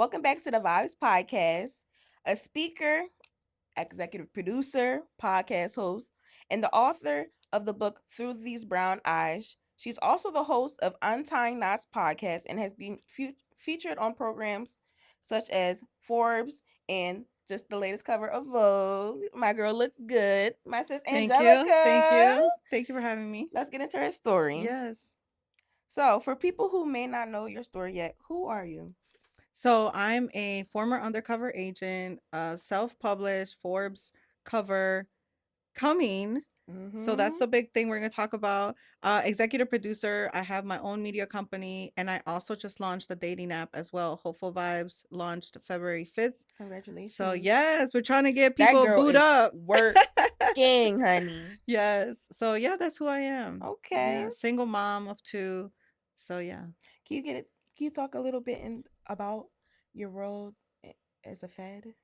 Welcome back to the Vibes Podcast. A speaker, executive producer, podcast host, and the author of the book Through These Brown Eyes. She's also the host of Untying Knots podcast and has been featured on programs such as Forbes and just the latest cover of Vogue. My girl looks good. My sis Thank you. Thank Angelica. you. Thank you for having me. Let's get into her story. Yes. So, for people who may not know your story yet, who are you? So I'm a former undercover agent, self-published, Forbes cover coming. So that's Mm-hmm. the big thing we're going to talk about. Executive producer. I have my own media company, and I also just launched a dating app as well. Hopeful Vibes launched February 5th. So Congratulations. yes, we're trying to get That people girl booed is up. working, honey. Yes. So yeah, that's who I am. Okay. Yeah, single mom of two. So yeah. Can you get it? Can you talk a little bit about your role as a Fed?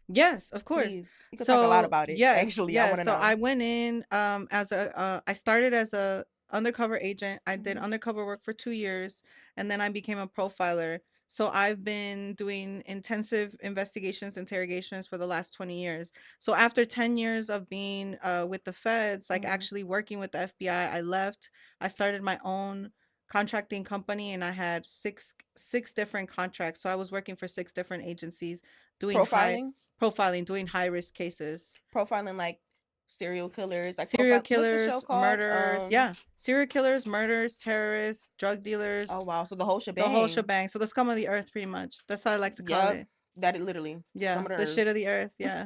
Yes, of course. Please. You could talk a lot So, about it. yes, Actually, I want yes. to So I know. went in as a I started as a undercover agent. I did Hmm. undercover work for 2 years and then I became a profiler. So I've been doing intensive investigations, interrogations for the last 20 years. So after 10 years of being with the feds, like Hmm. actually working with the FBI, I left. I started my own contracting company and I had six different contracts. So I was working for six different agencies doing high Profiling, profiling, doing high risk cases. profiling like serial killers, like Serial profile. What's the show killers, called? murderers, yeah. Serial killers, murderers, terrorists, drug Oh dealers, wow, so the whole the whole shebang. shebang. So the scum of the earth, pretty much. That's how I like to call Yep, it. that it literally scum Yeah, of the the shit of earth. the earth. Yeah.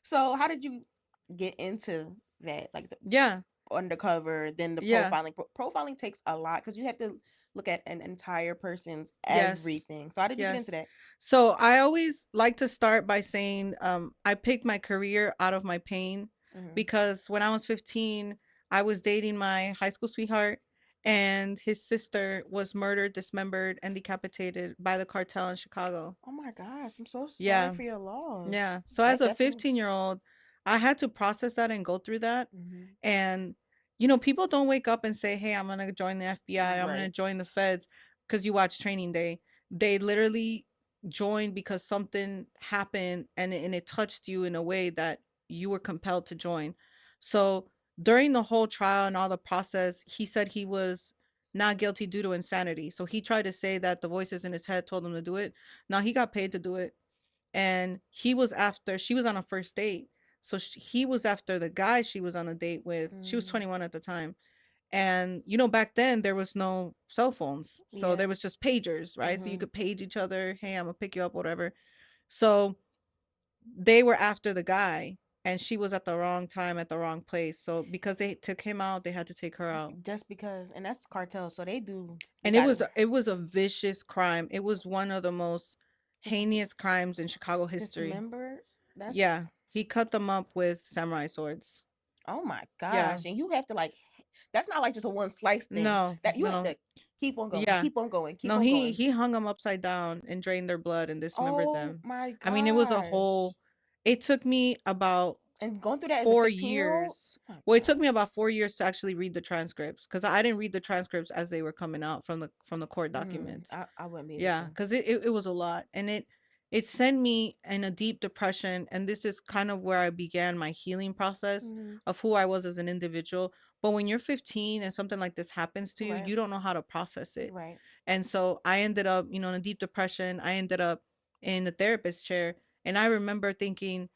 So how did you get into that? Like the Yeah. undercover, then the Yeah. profiling. Profiling takes a lot because you have to look at an entire person's Yes. everything. So how did you get into Yes. that? So I always like to start by saying I picked my career out of my pain Hmm. because when I was 15, I was dating my high school sweetheart and his sister was murdered, dismembered, and decapitated by the cartel in Chicago. Oh my gosh, I'm so sorry Yeah. for your loss. Yeah. So as That a definitely. 15-year-old, I had to process that and go through that. Hmm. And people don't wake up and say, "Hey, I'm going to join the FBI. I'm going to Right. join the feds," because you watch Training Day. They literally joined because something happened and it touched you in a way that you were compelled to join. So, during the whole trial and all the process, he said he was not guilty due to insanity. So he tried to say that the voices in his head told him to do it. Now he got paid to do it, and she was on a first date, so he was after the guy she was on a date with. She was Mm, 21 at the time, and back then there was no cell phones, so yeah. there was just pagers, right? So you Hmm. could page each other, "Hey, I'm gonna pick you up," whatever. So they were after the guy, and she was at the wrong time at the wrong place, so because they took him out, they had to take her out. Just because, and that's the cartel, so they do. They And it got it. was it was a vicious crime. It was one of the most Just heinous crimes in Chicago history. dismember. That's. Yeah, he cut them up with samurai swords. Oh my Yeah. gosh, and you have to like. That's not like just a one slice thing. No, That you have no. to keep on going, Yeah. keep on going, keep No, on he going. he hung them upside down and drained their blood and dismembered Oh them. my I mean, it was a gosh. whole it took me about And going through that as a 4 15-year-old? years. Oh my Well, it took me gosh. about 4 years to actually read the transcripts because I didn't read the transcripts as they were coming out from the court documents. I wouldn't be able Yeah, to. because it was a lot, and it sent me in a deep depression, and this is kind of where I began my healing process Hmm. of who I was as an individual. But when you're 15 and something like this happens to you, Right. you don't know how to process it. Right. And so I ended up, in a deep depression. I ended up in the therapist chair, and I remember thinking,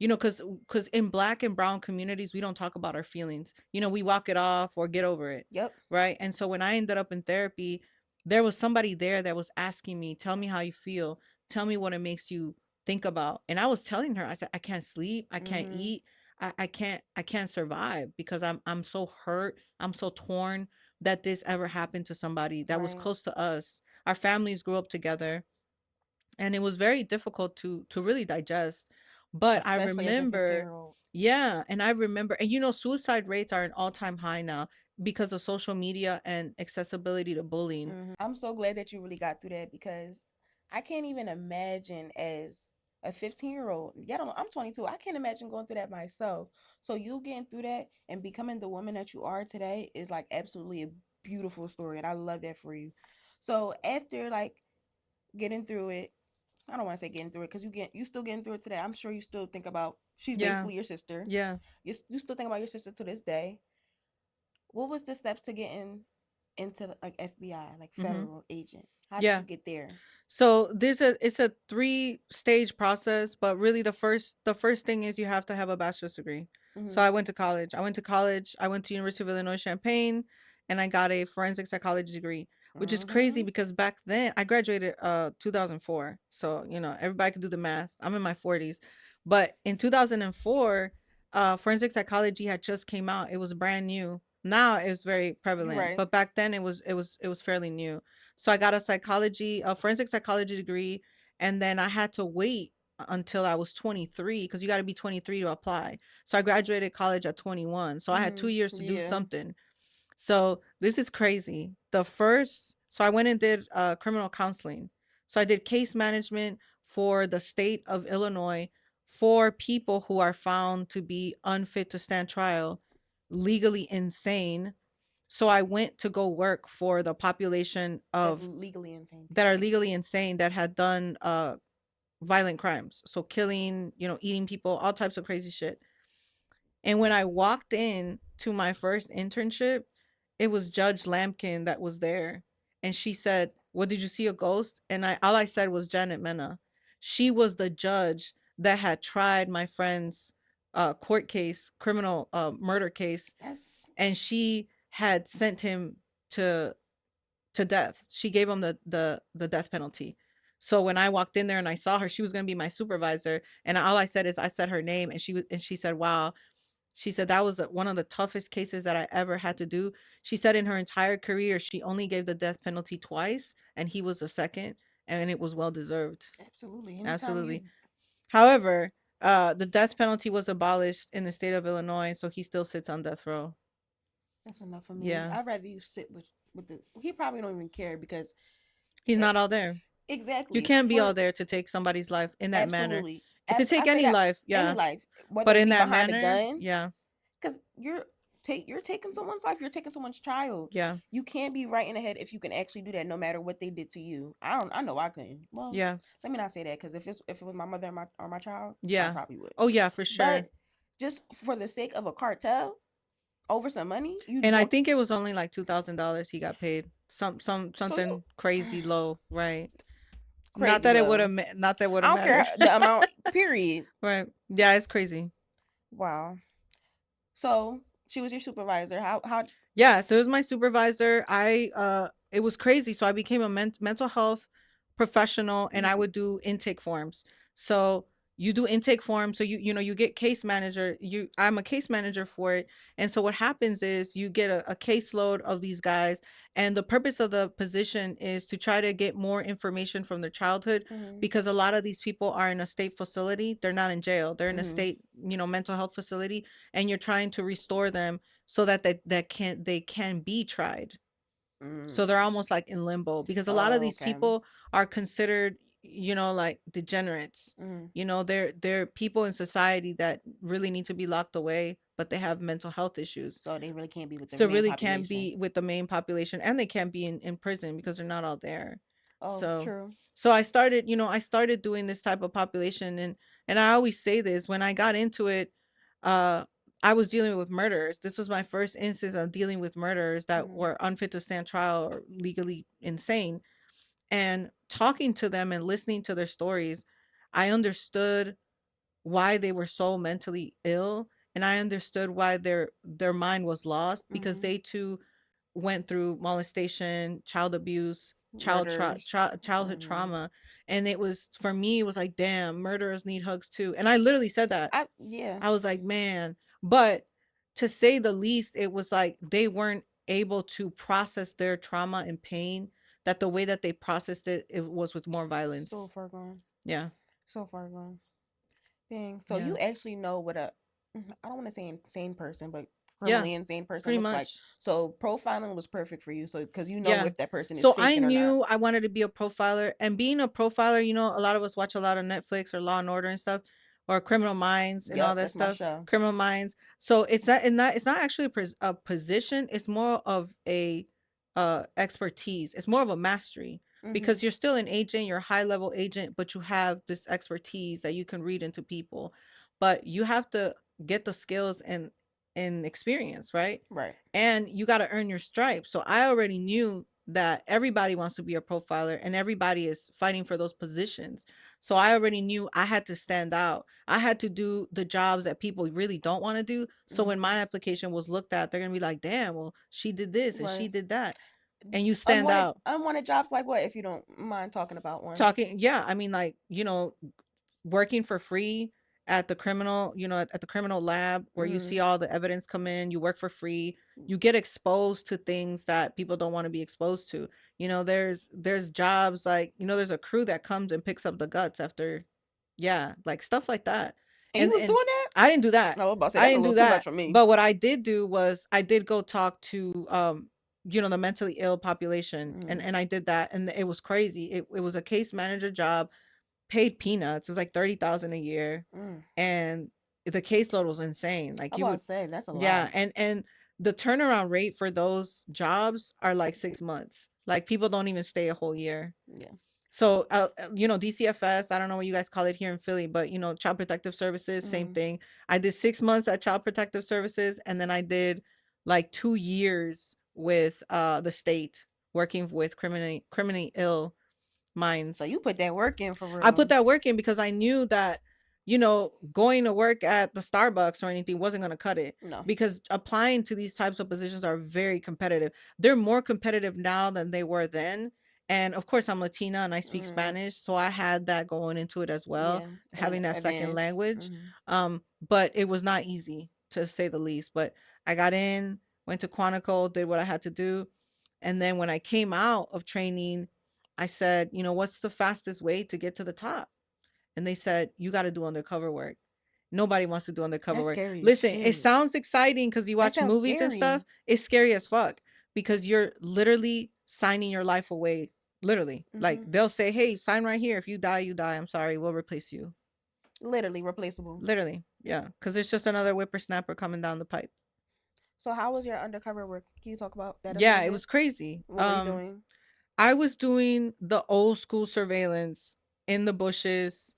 because in black and brown communities, we don't talk about our feelings. We walk it off or get over it, Yep. right? And so when I ended up in therapy, there was somebody there that was asking me, "Tell me how you feel. Tell me what it makes you think about." And I was telling her, I said, "I can't sleep. I can't Hmm. eat. I can't survive because I'm so hurt. I'm so torn that this ever happened to somebody that was Right. close to us. Our families grew up together, and it was very difficult to really digest. But I Especially as a 15 remember, year old. yeah, and I remember, and suicide rates are an all-time high now because of social media and accessibility to bullying. I'm so glad that you really got through that because I can't even imagine as a 15-year-old. Yeah, I'm 22. I can't imagine going through that myself. So you getting through that and becoming the woman that you are today is like absolutely a beautiful story, and I love that for you. So after like getting through it, I don't want to say getting through it because you still getting through it today. I'm sure you still think about she's Yeah. basically your sister. Yeah. You still think about your sister to this day. What was the steps to getting into like FBI, like Mhm. federal agent? How did Yeah. you get there? So there's a it's a three-stage process, but really the first thing is you have to have a bachelor's degree. So Mm-hmm. I went to college. I went to University of Illinois Champaign, and I got a forensic psychology degree, which is crazy Mm-hmm. because back then I graduated 2004. So, everybody can do the math. I'm in my 40s. But in 2004, forensic psychology had just came out. It was brand new. Now it's very You're prevalent, right. but back then it was fairly new. So I got a forensic psychology degree, and then I had to wait until I was 23 because you got to be 23 to apply. So I graduated college at 21. So I had 2 years Mm-hmm. to do Yeah. something. So this is crazy. So I went and did criminal counseling. So I did case management for the state of Illinois for people who are found to be unfit to stand trial, legally insane. So I went to go work for the population That's of legally insane that are people. legally insane that had done violent crimes. So killing, eating people, all types of crazy shit. And when I walked in to my first internship, it was Judge Lampkin that was there. And she said, "What, did you see a ghost?" And all I said was Janet Mena. She was the judge that had tried my friend's court case, criminal murder case, That's and she had sent him to death. She gave him the death penalty. So when I walked in there and I saw her, she was going to be my supervisor, and all I said is I said her name, and she said, "Wow." She said that was one of the toughest cases that I ever had to do. She said in her entire career she only gave the death penalty twice, and he was the second, and it was well deserved. absolutely. Anytime you, Absolutely. However, the death penalty was abolished in the state of Illinois, so he still sits on death row. that's enough for me. Yeah. I'd rather you sit with the. He probably don't even care because He's eh, not all there. You exactly can't be all for there to take somebody's life in that manner. absolutely. To I take say any that life, any yeah. life, whether But it in be that behind a manner, gun, yeah. because you're taking someone's life. You're taking someone's child. Yeah. You can't be right in the head if you can actually do that, no matter what they did to you. I don't. I know I couldn't. Well, Yeah. let me not say that because if it was my mother or my child, I Yeah. probably would. Oh yeah, for But sure. just for the sake of a cartel over some money, you And I want think it was only like $2,000 he got paid. so you Something crazy low, right? Not crazy that it would low. have not that would I have don't care mattered. the amount. Period. Right. Yeah, it's crazy. Wow. So she was your supervisor. How? Yeah, so it was my supervisor. It was crazy. So I became a mental health professional, and I Mm-hmm. would do intake forms. So you do intake forms, so you get case manager. I'm a case manager for it. And so what happens is you get a caseload of these guys, and the purpose of the position is to try to get more information from their childhood, Mm-hmm. because a lot of these people are in a state facility. They're not in jail. They're in a Mm-hmm. state, mental health facility, and you're trying to restore them so that they can be tried. So they're Mm. almost like in limbo, because a lot of Oh, these okay. people are considered, like degenerates. Mm. They're people in society that really need to be locked away, but they have mental health issues. So they really can't be with the So main really can't population. be with the main population, and they can't be in prison because they're not all there. Oh, So true. I started doing this type of population, and I always say this, when I got into it, uh I was dealing with murderers. This was my first instance of dealing with murderers that Mm. were unfit to stand trial or legally insane, and talking to them and listening to their stories, I understood why they were so mentally ill, and I understood why their mind was lost, because Mm. they too went through molestation, child abuse, Murders. childhood Mm. trauma, and it was, for me, it was like, damn, murderers need hugs too. And I literally said that. Yeah. I was like, man, but to say the least, it was like they weren't able to process their trauma and pain, that the way that they processed it was with more So violence. far gone. Yeah. So far gone. Dang. So Yeah. you actually know what a I don't want to say insane person, but Yeah. criminally insane person Pretty looks like. much. So profiling was perfect for you. So because you know Yeah. if that person is So I faking or not. knew I wanted to be a profiler, and being a profiler, a lot of us watch a lot of Netflix or Law and Order and stuff, or Criminal Minds and all Yep, that that's my stuff. show. Criminal Minds. So it's not actually a position. It's more of a expertise. It's more of a mastery. Mhm. because you're still an agent, you're a high level agent, but you have this expertise that you can read into people. But you have to get the skills and experience, right? Right. And you got to earn your stripes. So I already knew that everybody wants to be a profiler and everybody is fighting for those positions. So I already knew I had to stand out. I had to do the jobs that people really don't want to do. So when Mhm. my application was looked at, they're going to be like, "Damn, well, she did this and she Right. did that." And you stand Unwanted out. unwanted jobs like what? If you don't mind talking about one. Talking, yeah, I mean, like, working for free at the criminal, at the criminal lab where you see Mhm. all the evidence come in, you work for free, you get exposed to things that people don't want to be exposed to. There's jobs like, there's a crew that comes and picks up the guts after, yeah, like stuff like that. And you And was and doing that? I didn't do that. I was about to say I that's a didn't little do too much that. for me. But what I did do was I did go talk to the mentally ill population, and Mm. and I did that, and it was crazy. It was a case manager job, paid peanuts. It was like 30,000 a year, Mm. and the caseload was insane. I Like was you about would, to say that's a yeah, lot. and the turnaround rate for those jobs are like 6 months. Like people don't even stay a whole year. Yeah. So, DCFS, I don't know what you guys call it here in Philly, but Child Protective Services, same Mm. thing. I did 6 months at Child Protective Services, and then I did like 2 years with the state working with criminally ill So minds. you put that work in for I put real. that work in because I knew that, going to work at the Starbucks or anything wasn't going to cut it, No. because applying to these types of positions are very competitive. They're more competitive now than they were then. And of course, I'm Latina and I speak Mm. Spanish. So I had that going into it as well, Yeah. An having that second advantage. language. Mhm. But it was not easy, to say the least. But I got in, went to Quantico, did what I had to do. And then when I came out of training, I said, what's the fastest way to get to the top? And they said, you got to do undercover work. Nobody wants to do undercover That's work. scary as Listen, it shit. sounds exciting because you That watch sounds movies and stuff. scary. It's scary as fuck because you're literally signing your life away. Literally. Like Mhm. they'll say, hey, sign right here. If you die, you die. I'm sorry. We'll replace you. Literally replaceable. Literally. Yeah. Because it's just another whippersnapper coming down the pipe. So how was your undercover work? Can you talk about that a little Yeah, it bit? was crazy. What were you doing? I was doing the old school surveillance in the bushes,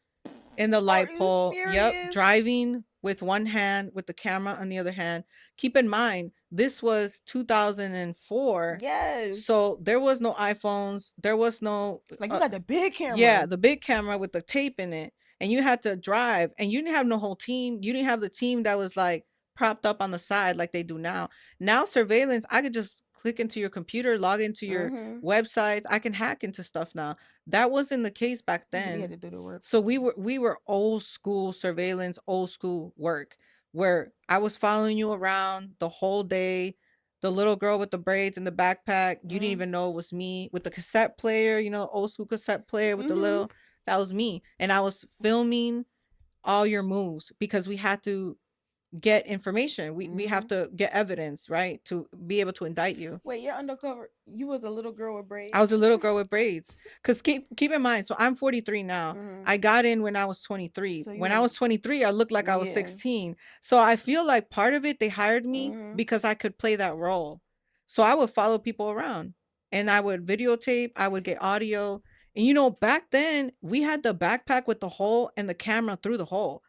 in the Are light you pole. Yep, serious? driving with one hand, with the camera on the other hand. Keep in mind, this was 2004. Yes. So there was no iPhones. There was no Like you got the big yeah, camera. the big camera with the tape in it, and you had to drive, and you didn't have no whole team. You didn't have the team that was like propped up on the side like they do now. Now surveillance, I could just click into your computer, log into your Mhm. websites. I can hack into stuff now. That wasn't the case back You had then. to do the work. So we were old school surveillance, old school work, where I was following you around the whole day. The little girl with the braids and the backpack, you didn't Mhm. even know it was me, with the cassette player, old school cassette player with the Mhm. little, that was me. And I was filming all your moves because we had to get information. We have Mhm. to get evidence, right? To be able to indict you. Wait, you're undercover. You was a little girl with I was braids. a little girl with braids. Cause keep in mind, so I'm 43 now. Mhm. I got in when I was 23. So you When I were, was 23, I looked like I was yeah. 16. So I feel like part of it they hired me Mhm. because I could play that role. So I would follow people around and I would videotape, I would get audio. And back then we had the backpack with the hole and the camera through the hole.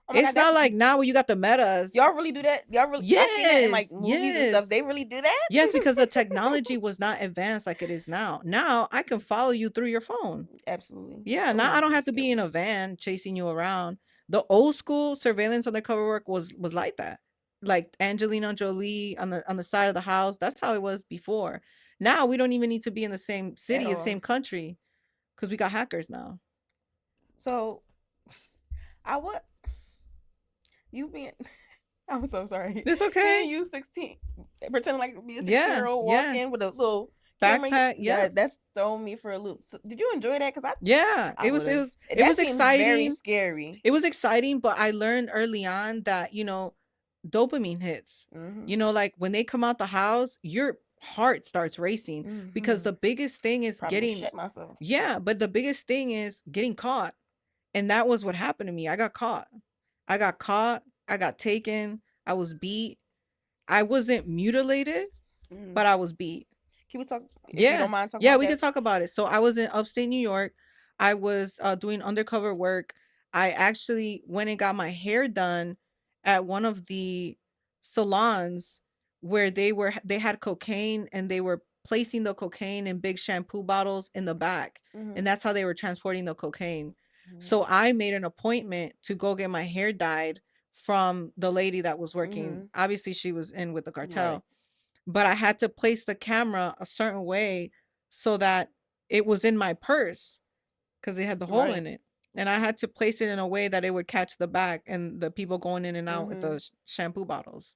Oh my It's god, not that's like now where you got the metas. y'all really do that? Y'all really? I seen that in like Yes, movies and stuff. yes. They really do Yes, that. because the technology was not advanced like it is now. Now I can follow you through your phone. Absolutely. Yeah, now I Oh, don't that's have to be in scary. a van chasing you around. The old school surveillance undercover work was like that. Like Angelina Jolie on the side of the house. That's how it was before. Now we don't even need to be in the same At city, the all. same country, because we got hackers now. So I would you being I'm so sorry. It's okay. Seeing you 16, pretending like to be a 16-year Yeah, old walk yeah. in with a little camera. Backpack. Yep. That's throwing me for a loop. So, did you enjoy that? Cause Yeah. I It would was it have. was it That was seems very exciting. scary. It was exciting, but I learned early on that, dopamine hits. Mm-hmm. Like when they come out the house, your heart starts racing because Mm-hmm. the biggest thing is Probably would getting, shit myself. yeah, but the biggest thing is getting caught. And that was what happened to me. I got caught. I got caught. I got taken. I was beat. I wasn't mutilated, Mm. but I was beat. Can we talk if you Yeah. don't mind talking Yeah, about we that? could talk about it. So I was in upstate New York. I was doing undercover work. I actually went and got my hair done at one of the salons where they had cocaine and they were placing the cocaine in big shampoo bottles in the back. And Mhm. that's how they were transporting the cocaine. Mhm. So I made an appointment to go get my hair dyed from the lady that was working. Mhm. Obviously she was in with the Right. cartel, but I had to place the camera a certain way so that it was in my purse because it had the hole Right. in it. And I had to place it in a way that it would catch the back and the people going in and out with the Mhm. shampoo bottles.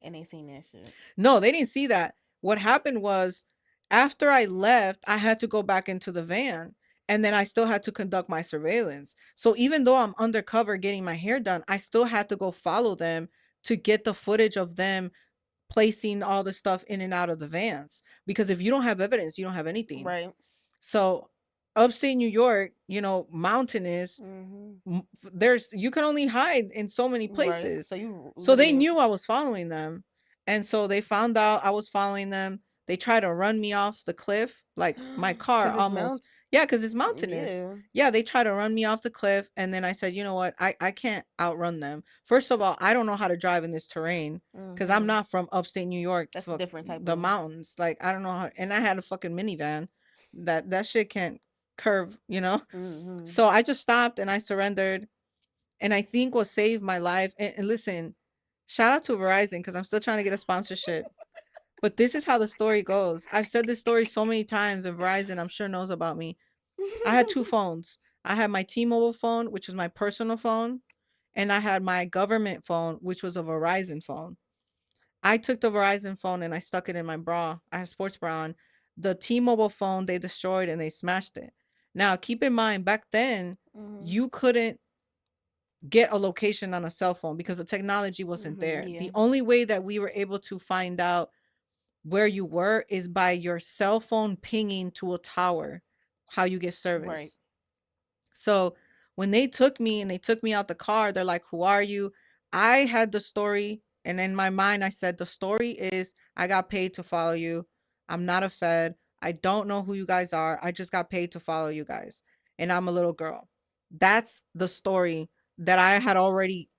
And they seen that shit. No, they didn't see that. What happened was after I left, I had to go back into the van and then I still had to conduct my surveillance. So even though I'm undercover getting my hair done, I still had to go follow them to get the footage of them placing all the stuff in and out of the vans, because if you don't have evidence, you don't have anything. Right. So upstate New York, mountainous, Mhm. there's you can only hide in so many Right. places. So you So they literally knew I was following them. And so they found out I was following them. They tried to run me off the cliff. Like my car because it's almost, mount. yeah, because it's mountainous. Yeah. Yeah, they tried to run me off the cliff. And then I said, you know what? I can't outrun them. First of all, I don't know how to drive in this terrain because I'm Mhm. not from upstate New York, That's a fuck different type the of. mountains. Like I don't know how, and I had a fucking minivan. That shit can't curve. Mhm. So I just stopped and I surrendered. And I think what saved my life, and listen, shout out to Verizon because I'm still trying to get a sponsorship. But this is how the story goes. I've said this story so many times, and Verizon, I'm sure, knows about me. I had two phones. I had my T-Mobile phone, which was my personal phone, and I had my government phone, which was a Verizon phone. I took the Verizon phone and I stuck it in my bra. I had sports bra on. The T-Mobile phone they destroyed and they smashed it. Now, keep in mind, back then, Mhm. you couldn't get a location on a cell phone because the technology wasn't Mhm. there. Yeah. The only way that we were able to find out where you were is by your cell phone pinging to a tower, how you get Right. service. So when they took me and they took me out the car, they're like, "Who are you?" I had the story, and in my mind, I said, "The story is I got paid to follow you. I'm not a Fed. I don't know who you guys are. I just got paid to follow you guys, and I'm a little girl." That's the story that I had already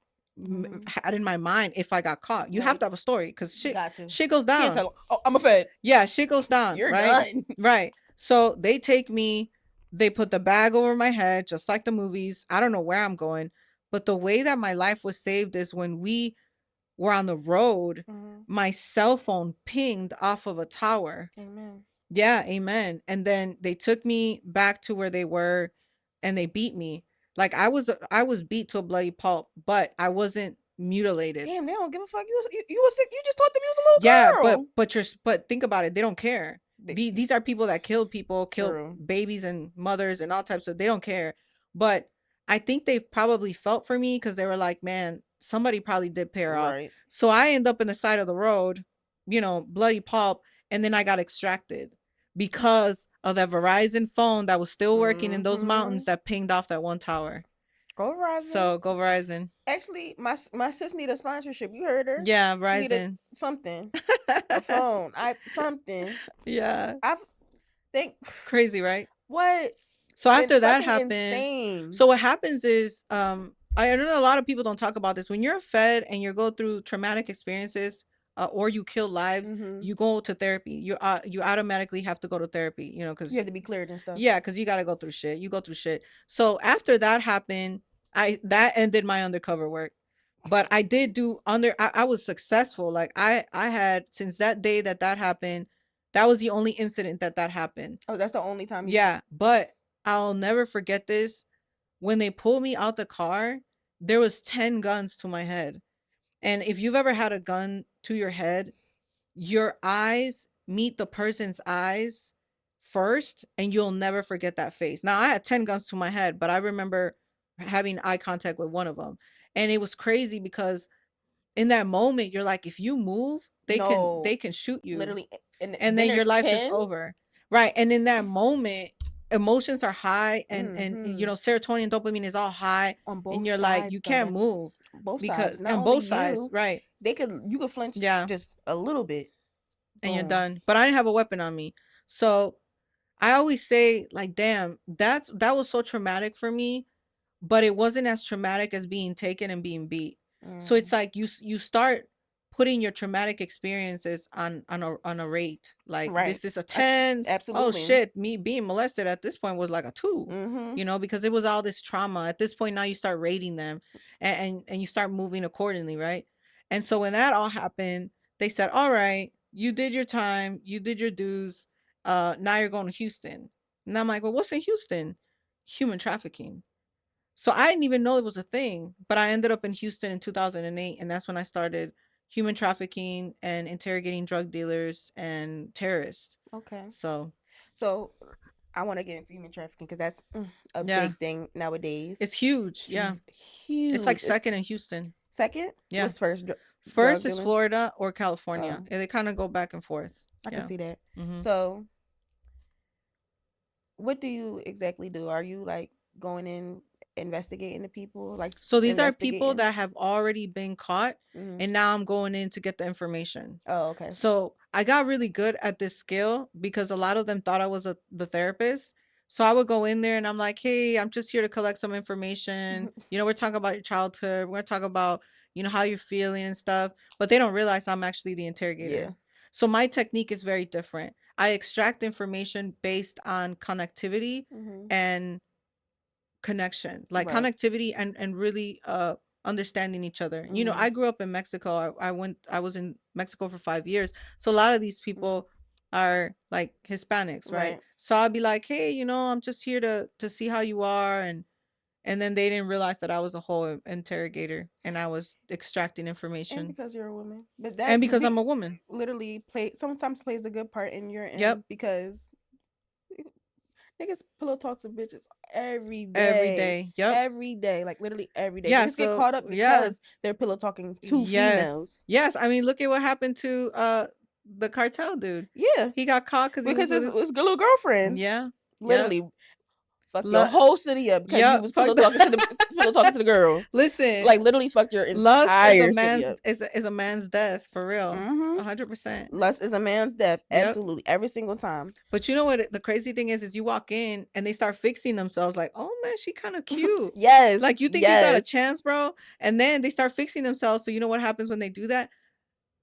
Mhm. had in my mind. If I got caught, you have Right. to have a story because You shit, got to. shit goes Can't down. tell. Oh, I'm a Fed. Yeah, shit goes down, You're right? done. Right. So they take me, they put the bag over my head, just like the movies. I don't know where I'm going. But the way that my life was saved is when we were on the road, Mhm. my cell phone pinged off of a tower. Amen. Yeah, amen. And then they took me back to where they were and they beat me. Like I was beat to a bloody pulp, but I wasn't mutilated. Damn, they don't give a fuck. You was sick. You just told them you was a Yeah, little girl. but think about it. They don't care. They, These are people that killed people, killed true. babies and mothers and all types of. They don't care. But I think they probably felt for me because they were like, man, somebody probably did pay her off. Right. So I end up in the side of the road, bloody pulp, and then I got extracted because of that Verizon phone that was still working in those mountains Mhm. that pinged off that one tower. Go Verizon. So go Verizon. Actually, my sis need a sponsorship. You heard her. Yeah, She needed Verizon. something. A phone. I something. Yeah, I think crazy, right? what So and after that fucking happened, insane. so what happens is, I know a lot of people don't talk about this. When you're fed and you go through traumatic experiences, or you kill lives, Mhm. you go to therapy. You automatically have to go to therapy, You because have to be cleared and stuff. yeah, because you got to go through shit. You go through shit. So after that happened, I that ended my undercover work. But I did do I was successful. Like I had, since that day that happened, that was the only incident that happened. Oh, that's the only time you. Yeah, but I'll never forget this. When they pulled me out the car, there was 10 guns to my head. And if you've ever had a gun to your head, your eyes meet the person's eyes first, and you'll never forget that face. Now, I had 10 guns to my head, but I remember having eye contact with one of them. And it was crazy because in that moment, you're like, if you move, they can No, they can shoot you, literally, and and then then your there's life is 10. over. Right. And in that moment, emotions are high, and Mhm. serotonin, dopamine is all high, On both and you're like, you sides though. can't That's move both sides. because Not on only both sides, you, right? you could flinch Yeah. just a little bit. and you're Boom. done. But I didn't have a weapon on me. So I always say, like, damn, that was so traumatic for me, but it wasn't as traumatic as being taken and being beat. So Mm. it's like you start putting your traumatic experiences on a rate. Like, Right. this is a I, 10. Oh absolutely. shit, me being molested at this point was like a 2. Mm-hmm. Because it was all this trauma. At this point now you start rating them, and you start moving accordingly, right? And so when that all happened, they said, "All right, you did your time, you did your dues. Now you're going to Houston." And I'm like, "Well, what's in Houston?" "Human trafficking." So I didn't even know it was a thing, but I ended up in Houston in 2008, and that's when I started human trafficking and interrogating drug dealers and terrorists. Okay. So, So I want to get into human trafficking because that's a yeah, big thing nowadays. it's huge. Yeah. She's It's like huge. It's second in Houston. second. Yeah. What's first? First Drug is dealing. Florida or California. Oh, And they kind of go back and forth. I can Yeah. see that. Mhm. So, what do you exactly do? Are you like going in investigating the people, like So these are people investigating? that have already been caught, Hmm. and now I'm going in to get the information. Oh, okay. So I got really good at this skill because a lot of them thought I was the therapist. So I would go in there and I'm like, "Hey, I'm just here to collect some information. We're talking about your childhood. We're going to talk about, how you're feeling and stuff." But they don't realize I'm actually the Yeah. interrogator. So my technique is very different. I extract information based on connectivity Hmm. and connection, like Right. connectivity and really understanding each other. Hmm. I grew up in Mexico. I was in Mexico for 5 years. So a lot of these people are like Hispanics, right? Right. So I'd be like, "Hey, I'm just here to see how you are." And then they didn't realize that I was a whole interrogator and I was extracting And information. because you're a woman, but And that because I'm a woman. literally sometimes plays a good part in your Yep. end because niggas pillow talk to bitches Every day. Yep. every day, like literally every day. Yeah, Niggas get so caught up yeah. because they're pillow talking to Yes. females. Yes, I mean, look at what happened to, the cartel dude. Yeah, He got caught because he because was with it's, his. it's good little girlfriend. Yeah. Yep. Literally, fuck your Lu whole city up because you Yep, was fuck pillow talking to the that. girl. Listen, Like literally, fucked your lust is a entire city man's up. is a man's death, for real. Mm-hmm. 100%. Lust is a man's death. Yep. Absolutely, every single time. But you know what the crazy thing is you walk in and they start fixing themselves like, "Oh, man, she kinda cute." Yes, Like, "You think you got a yes. chance, bro?" And then they start fixing themselves, so you know what happens when they do that?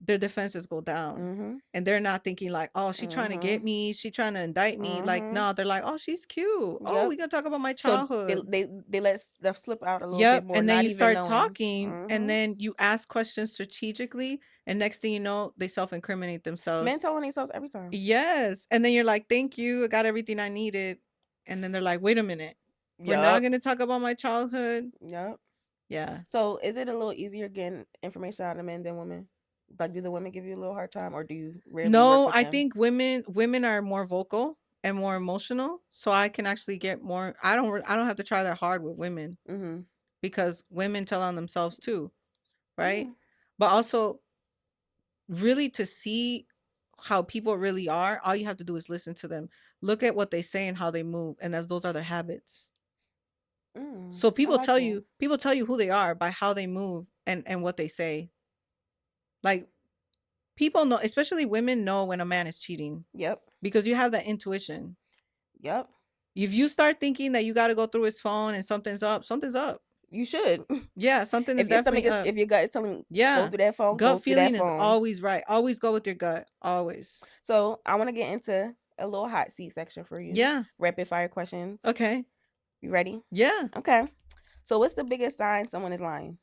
Their defenses go down. Mm-hmm. And they're not thinking like, "Oh, she trying to Mm-hmm. get me, she trying to indict me." Like, Mm-hmm. no, they're like, "Oh, she's cute. Oh, Yep. we gonna talk about my So they childhood." they they let stuff slip out a little bit Yep. more, And then not you even start knowing. talking, and Mm-hmm. then you ask questions strategically, and next thing you know, they self-incriminate Men themselves. telling themselves every time. Yes. And then you're like, "Thank you. I got everything I needed." And then they're like, "Wait a minute. We're not Yup. gonna talk about my childhood." Yup. Yeah. So is it a little easier getting information out of men than women? Like, do the women give you a little hard time, or do you rarely work No, with I them? think women are more vocal and more emotional, so I can actually get more. I don't have to try that hard with women Mm-hmm. because women tell on themselves too, right? Yeah. But also, really, to see how people really are, all you have to do is listen to them. Look at what they say and how they move, and as those are their habits. So I like that. people tell you who they are by how they move and what they say. Like, people know, especially women know when a man is cheating Yep. because you have that intuition. Yep. If you start thinking that you got to go through his phone and something's up, something's up. You should. Yeah, something is If your definitely stomach is, up. if your gut is telling you go Yeah. through that phone, go Gut through that feeling is phone. always right. Always go with your gut. Always. So I want to get into a little hot seat section for you. Yeah. Rapid fire questions. Okay. You ready? Yeah. Okay. So what's the biggest sign someone is lying?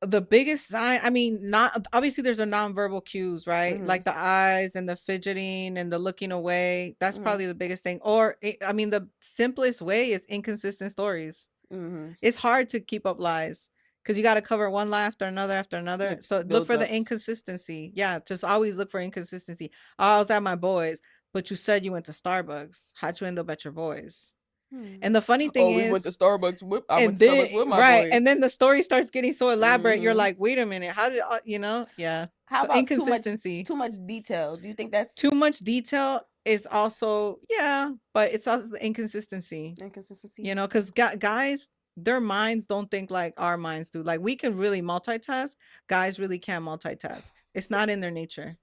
The biggest sign, I mean, not obviously there's a nonverbal cues, right? Mm-hmm. Like the eyes and the fidgeting and the looking away. That's Mm-hmm. probably the biggest thing. Or I mean, the simplest way is inconsistent stories. Mm-hmm. It's hard to keep up lies because you got to cover one lie after another after another. It So look builds for up. the inconsistency. Yeah, just always look for inconsistency. "Oh, I was at my boys, but you said you went to Starbucks. How'd you end up at your boys?" Hmm. And the funny thing Oh, we went to is, Starbucks. I went and to then Starbucks with my right, and boys. then the story starts getting so elaborate. You're Mm-hmm. like, "Wait a minute, how did Yeah. How So about inconsistency. too much detail? Do you think that's Too much detail is also, yeah, but it's also the inconsistency. inconsistency? Because guys. their minds don't think like our minds do. Like we can really multitask. Guys really can't multitask. It's not in their nature.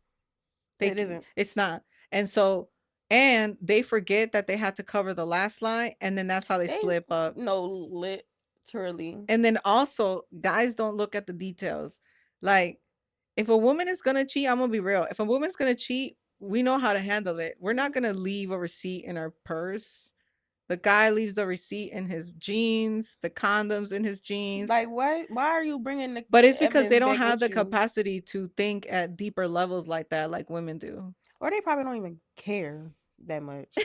It isn't. It's not. And so and they forget that they had to cover the last line and then that's how they They slip up. no literally. And then also guys don't look at the details. Like if a woman is going to cheat, I'm going to be real. If a woman's going to cheat, we know how to handle it. We're not going to leave a receipt in our purse. The guy leaves the receipt in his jeans, the condoms in his jeans. Like what? Why are you bringing But it's the because they evidence don't back have with the you? capacity to think at deeper levels like that, like women do. Or they probably don't even care that much. They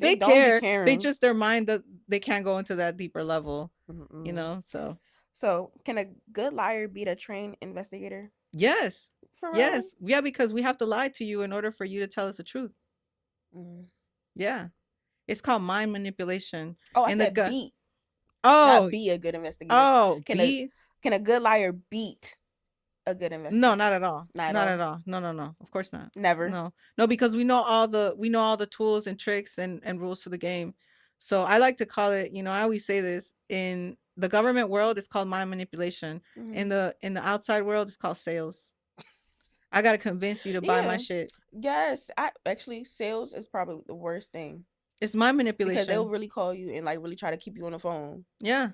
They don't be care. They caring. just their mind that they can't go into that deeper level, you Mm-mm. know? So, So, can a good liar beat a trained investigator? yes. For real? Yes. Yeah, because we have to lie to you in order for you to tell us the truth. Mm. Yeah. It's called mind manipulation. Oh, I And the said gut. beat, not Oh, be a good investigator. oh, Can a B. can a good liar beat a good No, investigator? not at all. Not at Not all. at all. No, no, no. Of course not. Never. No. No, because we know all the tools and tricks and rules to the game. So I like to call it, I always say this, in the government world it's called mind manipulation. Hmm. In the outside world it's called sales. I got to convince you to buy my Yeah. shit. Yes. I actually sales is probably the worst thing It's mind because they'll manipulation. really call you and like really try to keep you on the phone Yeah.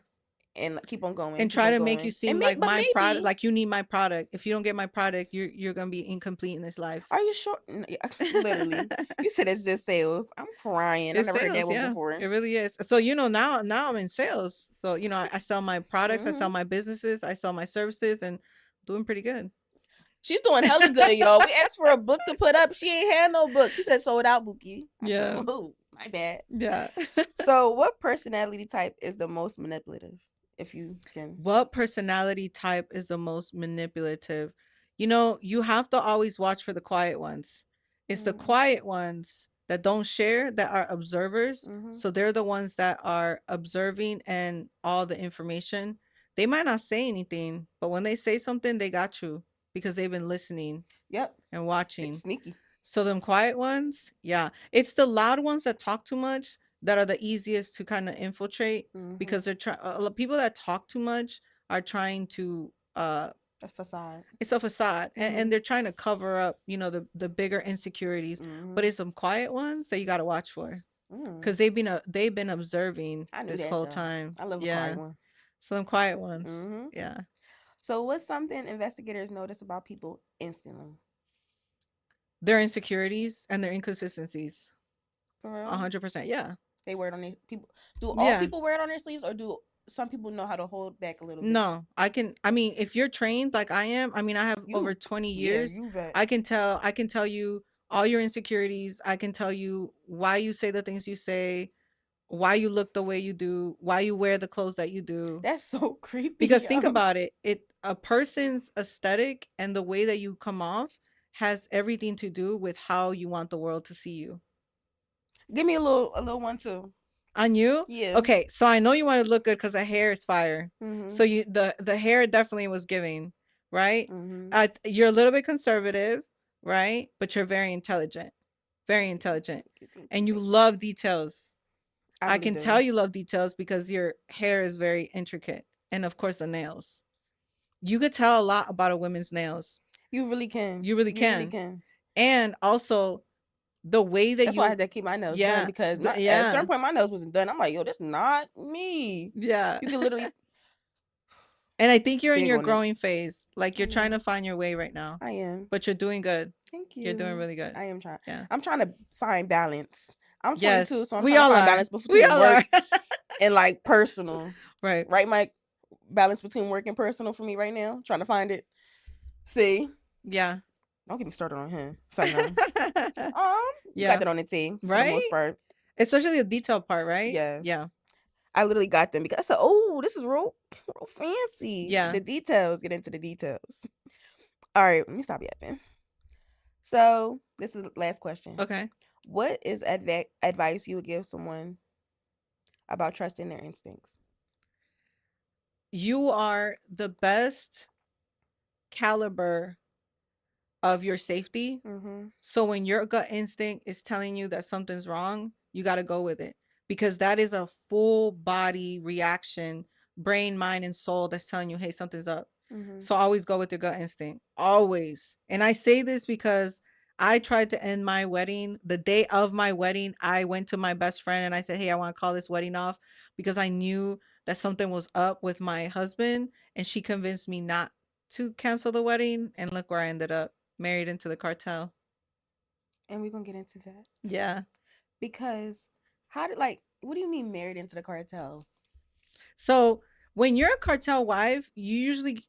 and And keep try on to make you going. And seem like but my product, maybe like you need my product. If you don't get my product, you're going to be incomplete in this life. are you sure? Yeah, literally, you said it's just sales. I'm crying. I It's never heard that sales, one yeah. before. It really is. So, now I'm in sales. So, I sell my products, I sell Hmm. my businesses, I sell my services and doing pretty good. She's doing hella good, y'all. We asked for a book to put up. She ain't had no book. She said sold out, Bookie. I said, Yeah. oh, my bad. Yeah. So, what personality type is the most manipulative? If you can. What personality type is the most manipulative? You have to always watch for the quiet ones. It's the Mm-hmm. quiet ones that don't share that are observers. Mm-hmm. So they're the ones that are observing and all the information. They might not say anything, but when they say something, they got you because they've been listening Yep. and It's watching. sneaky. So them quiet ones, yeah. It's the loud ones that talk too much that are the easiest to kind of infiltrate Mm-hmm. because they're trying people that talk too much are trying to A facade. it's a facade Mm-hmm. and they're trying to cover up, the bigger insecurities, but Mm-hmm. it's some quiet ones that you got to watch for Mm. cuz they've been observing I knew this that whole though. time. I love a quiet Yeah. one. So them quiet ones. Mm-hmm. Yeah. So, what's something investigators notice about people instantly? Their insecurities and their inconsistencies. For real? 100%. Yeah. They wear it on their people. Do all Yeah. people wear it on their sleeves, or do some people know how to hold back a little bit? No, if you're trained like I am, I have over You, 20 yeah, years. you vet. I can tell you all your insecurities. I can tell you why you say the things you say, why you look the way you do, why you wear the clothes that you do. That's so creepy, Because think yo. about it, a person's aesthetic and the way that you come off has everything to do with how you want the world to see you. Give me a little one too. On you? Yeah. Okay, so I know you want to look good because the hair is fire. So Mhm. the hair definitely was giving, right? Mhm. You're a little bit conservative, right? But you're very intelligent, Thank you. Thank you. and you Thank you. love details. I I really can tell do. you love details because your hair is very intricate, and of course the nails. You could tell a lot about a woman's nails. You really can. You really You really can, can. and also the way that That's why I you, had to keep my nails done yeah, because not at a certain yeah, point my nails wasn't done. I'm like, yo, this not me. yeah. You can literally And I think you're in big your on it. growing phase. Like I you're trying to am. find your way right now. I am. But you're doing good. Thank You're doing you. really good. I am trying. Yeah. I'm trying to find balance. I'm 22, Yes. so I'm We trying to all find are. balance We between all are. work and like personal. Right. Right, Mike? Balance between work and personal for me right now. Trying to find it. See, Yeah. don't get me started on him. Say no. You got Yeah. that on the team for the most Right? part. Especially the detail part, right? Yes. Yeah. I literally got them because I said, "Oh, this is real fancy." Yeah. The details. Get into the details. All right, let me stop yapping. So this is the last question. Okay. What is advice you would give someone about trusting their instincts? You are the best caliber of your safety. Mm-hmm. So when your gut instinct is telling you that something's wrong, you got to go with it because that is a full body reaction brain, mind, and soul that's telling you, hey, something's up. Mm-hmm. So always go with your gut instinct. Always. And I say this because I tried to end my wedding. The day of my wedding, I went to my best friend and I said, hey, I want to call this wedding off because I knew that something was up with my husband. And she convinced me not to cancel the wedding. And look where I ended up, married into the cartel. And we're gonna get into that Yeah. because how did like what do you mean married into the cartel? So when you're a cartel wife, you usually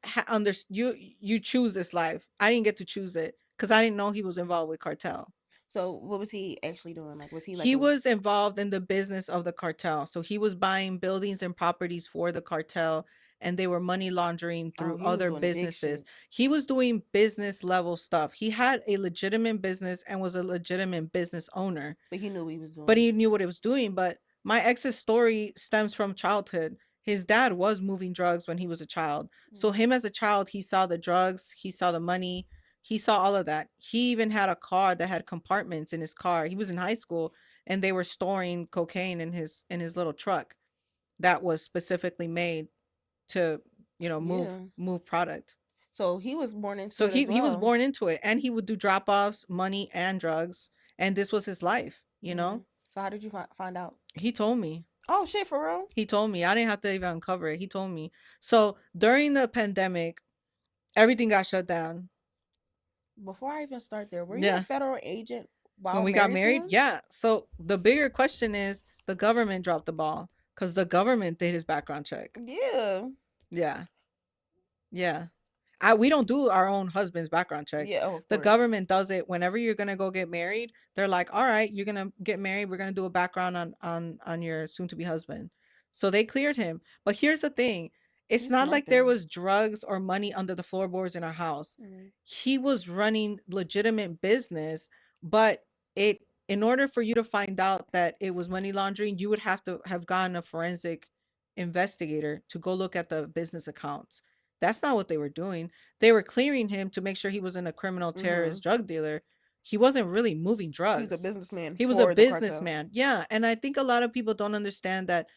you choose this life. I didn't get to choose it because I didn't know he was involved with cartel. So what was he actually doing? Like was he like He a was involved in the business of the cartel. So he was buying buildings and properties for the cartel, and they were money laundering oh through he was other doing the big businesses. shit, He was doing business level stuff. He had a legitimate business and was a legitimate business owner, but he knew what he was but doing. he knew what he was doing. But my ex's story stems from childhood. His dad was moving drugs when he was a child. So Mm. him as a child, he saw the drugs, he saw the money, he saw all of that. He even had a car that had compartments in his car. He was in high school and they were storing cocaine in his little truck that was specifically made to, Yeah. move product. So he was born into So it as he was well. born into it and he would do drop-offs, money and drugs, and this was his life, you Mm-hmm. know? So how did you find out? He told me. Oh shit, for real? He told me. I didn't have to even uncover it. He told me. So during the pandemic, everything got shut down. Before I even start there, were you a Yeah. federal agent When while we got married to married, him? yeah. So the bigger question is the government dropped the ball because the government did his background check. Yeah. Yeah. Yeah. We don't do our own husband's background checks. Yeah, oh of The course. government does it whenever you're gonna go get married. They're like, all right, you're gonna get married. We're gonna do a background on your soon to be husband. So they cleared him. But here's the thing. It's He's not smart like there then. was drugs or money under the floorboards in our house. Mm-hmm. He was running legitimate business, but it in order for you to find out that it was money laundering, you would have to have gotten a forensic investigator to go look at the business accounts. That's not what they were doing. They were clearing him to make sure he wasn't a criminal Mm-hmm. terrorist drug dealer. He wasn't really moving He was a drugs. businessman He was a for the cartel. businessman. Yeah. And I think a lot of people don't understand that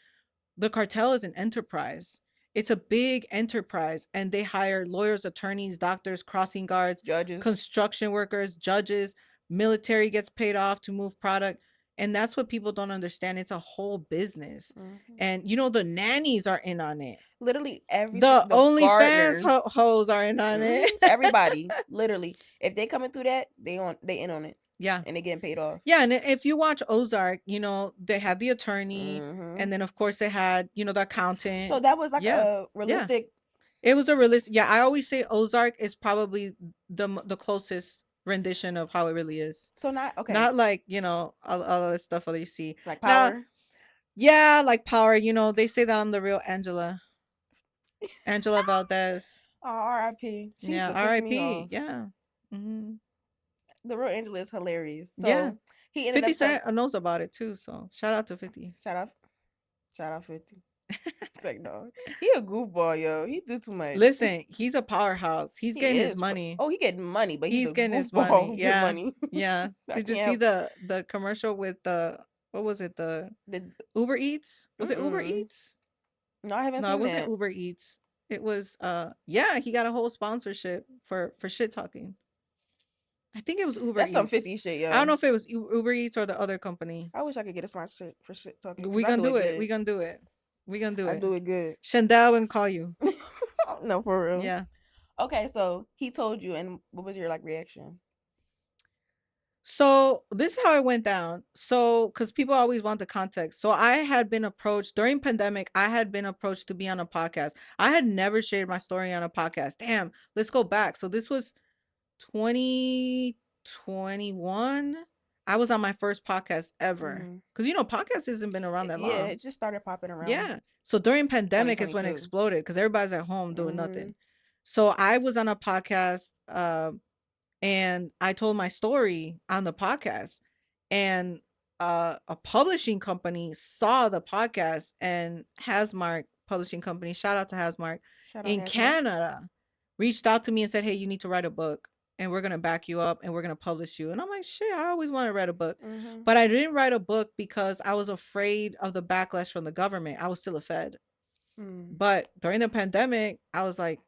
the cartel is an enterprise. It's a big enterprise, and they hire lawyers, attorneys, doctors, crossing guards, Judges. construction workers, judges, military gets paid off to move product. And that's what people don't understand. It's a whole business. Mm-hmm. And the nannies are in on it. Literally every The the OnlyFans gardeners. hoes are in on it. Everybody. Literally. If they coming through that, they in on it. Yeah. And they getting paid off. Yeah, and if you watch Ozark, they had the attorney, Mm-hmm. and then of course they had, the So accountant. that was like Yeah. a Yeah. realistic. It was a realistic. Yeah, I always say Ozark is probably the closest rendition of how it really is. So not okay. Not like, all the stuff that you see. Like Now, power. yeah, like Power, they say that I'm the real Angela Valdez. Oh, R.I.P. She used Yeah, to piss me R.I.P. off. Yeah. Hmm. The real Angela is hilarious. Yeah. So he ended 50 up telling. Cent knows about it too, so shout out to 50. Shout out, shout out 50. It's like no, he a goofball, yo. He do too much. Listen, he's a powerhouse. He's He getting his is. money. Oh, he getting money, but he's He's a getting his goofball money. who get Yeah. money. Yeah. I Did you can't see help the commercial with the what was it? The the. Uber Eats? Was it Uber Mm-mm. Eats? No, I haven't No, it seen wasn't that. Uber Eats. It was yeah, he got a whole sponsorship for shit talking. I think it was Uber That's some Eats. 50 shit, I don't yo. know if it was Uber Eats or the other company. I wish I could get a sponsorship for shit talking because We I gonna do do it it. We good. gonna do it. We gonna do I it. do it good. Shandell and call you. No, for real. Yeah. Okay, so he told you, and what was your like reaction? So this is how it went down. So, because people always want the context. So I had been approached during pandemic. I had been approached to be on a podcast. I had never shared my story on a podcast. Damn, let's go back. So this was 2021. I was on my first podcast ever. Mm-hmm. Because podcast hasn't been around that Yeah, long. it just started popping around Yeah. So during pandemic is when it 2022. exploded because everybody's at home doing Mm-hmm. nothing. So I was on a podcast. And I told my story on the podcast, and a publishing company saw the podcast, and Hasmark Publishing Company, shout out to Hasmark Shout out in Hasmar. Canada, reached out to me and said, "Hey, you need to write a book, and we're gonna back you up, and we're gonna publish you." And I'm like, "Shit, I always want to write a book," Mm-hmm. but I didn't write a book because I was afraid of the backlash from the government. I was still a Fed. Mm. But during the pandemic, I was like,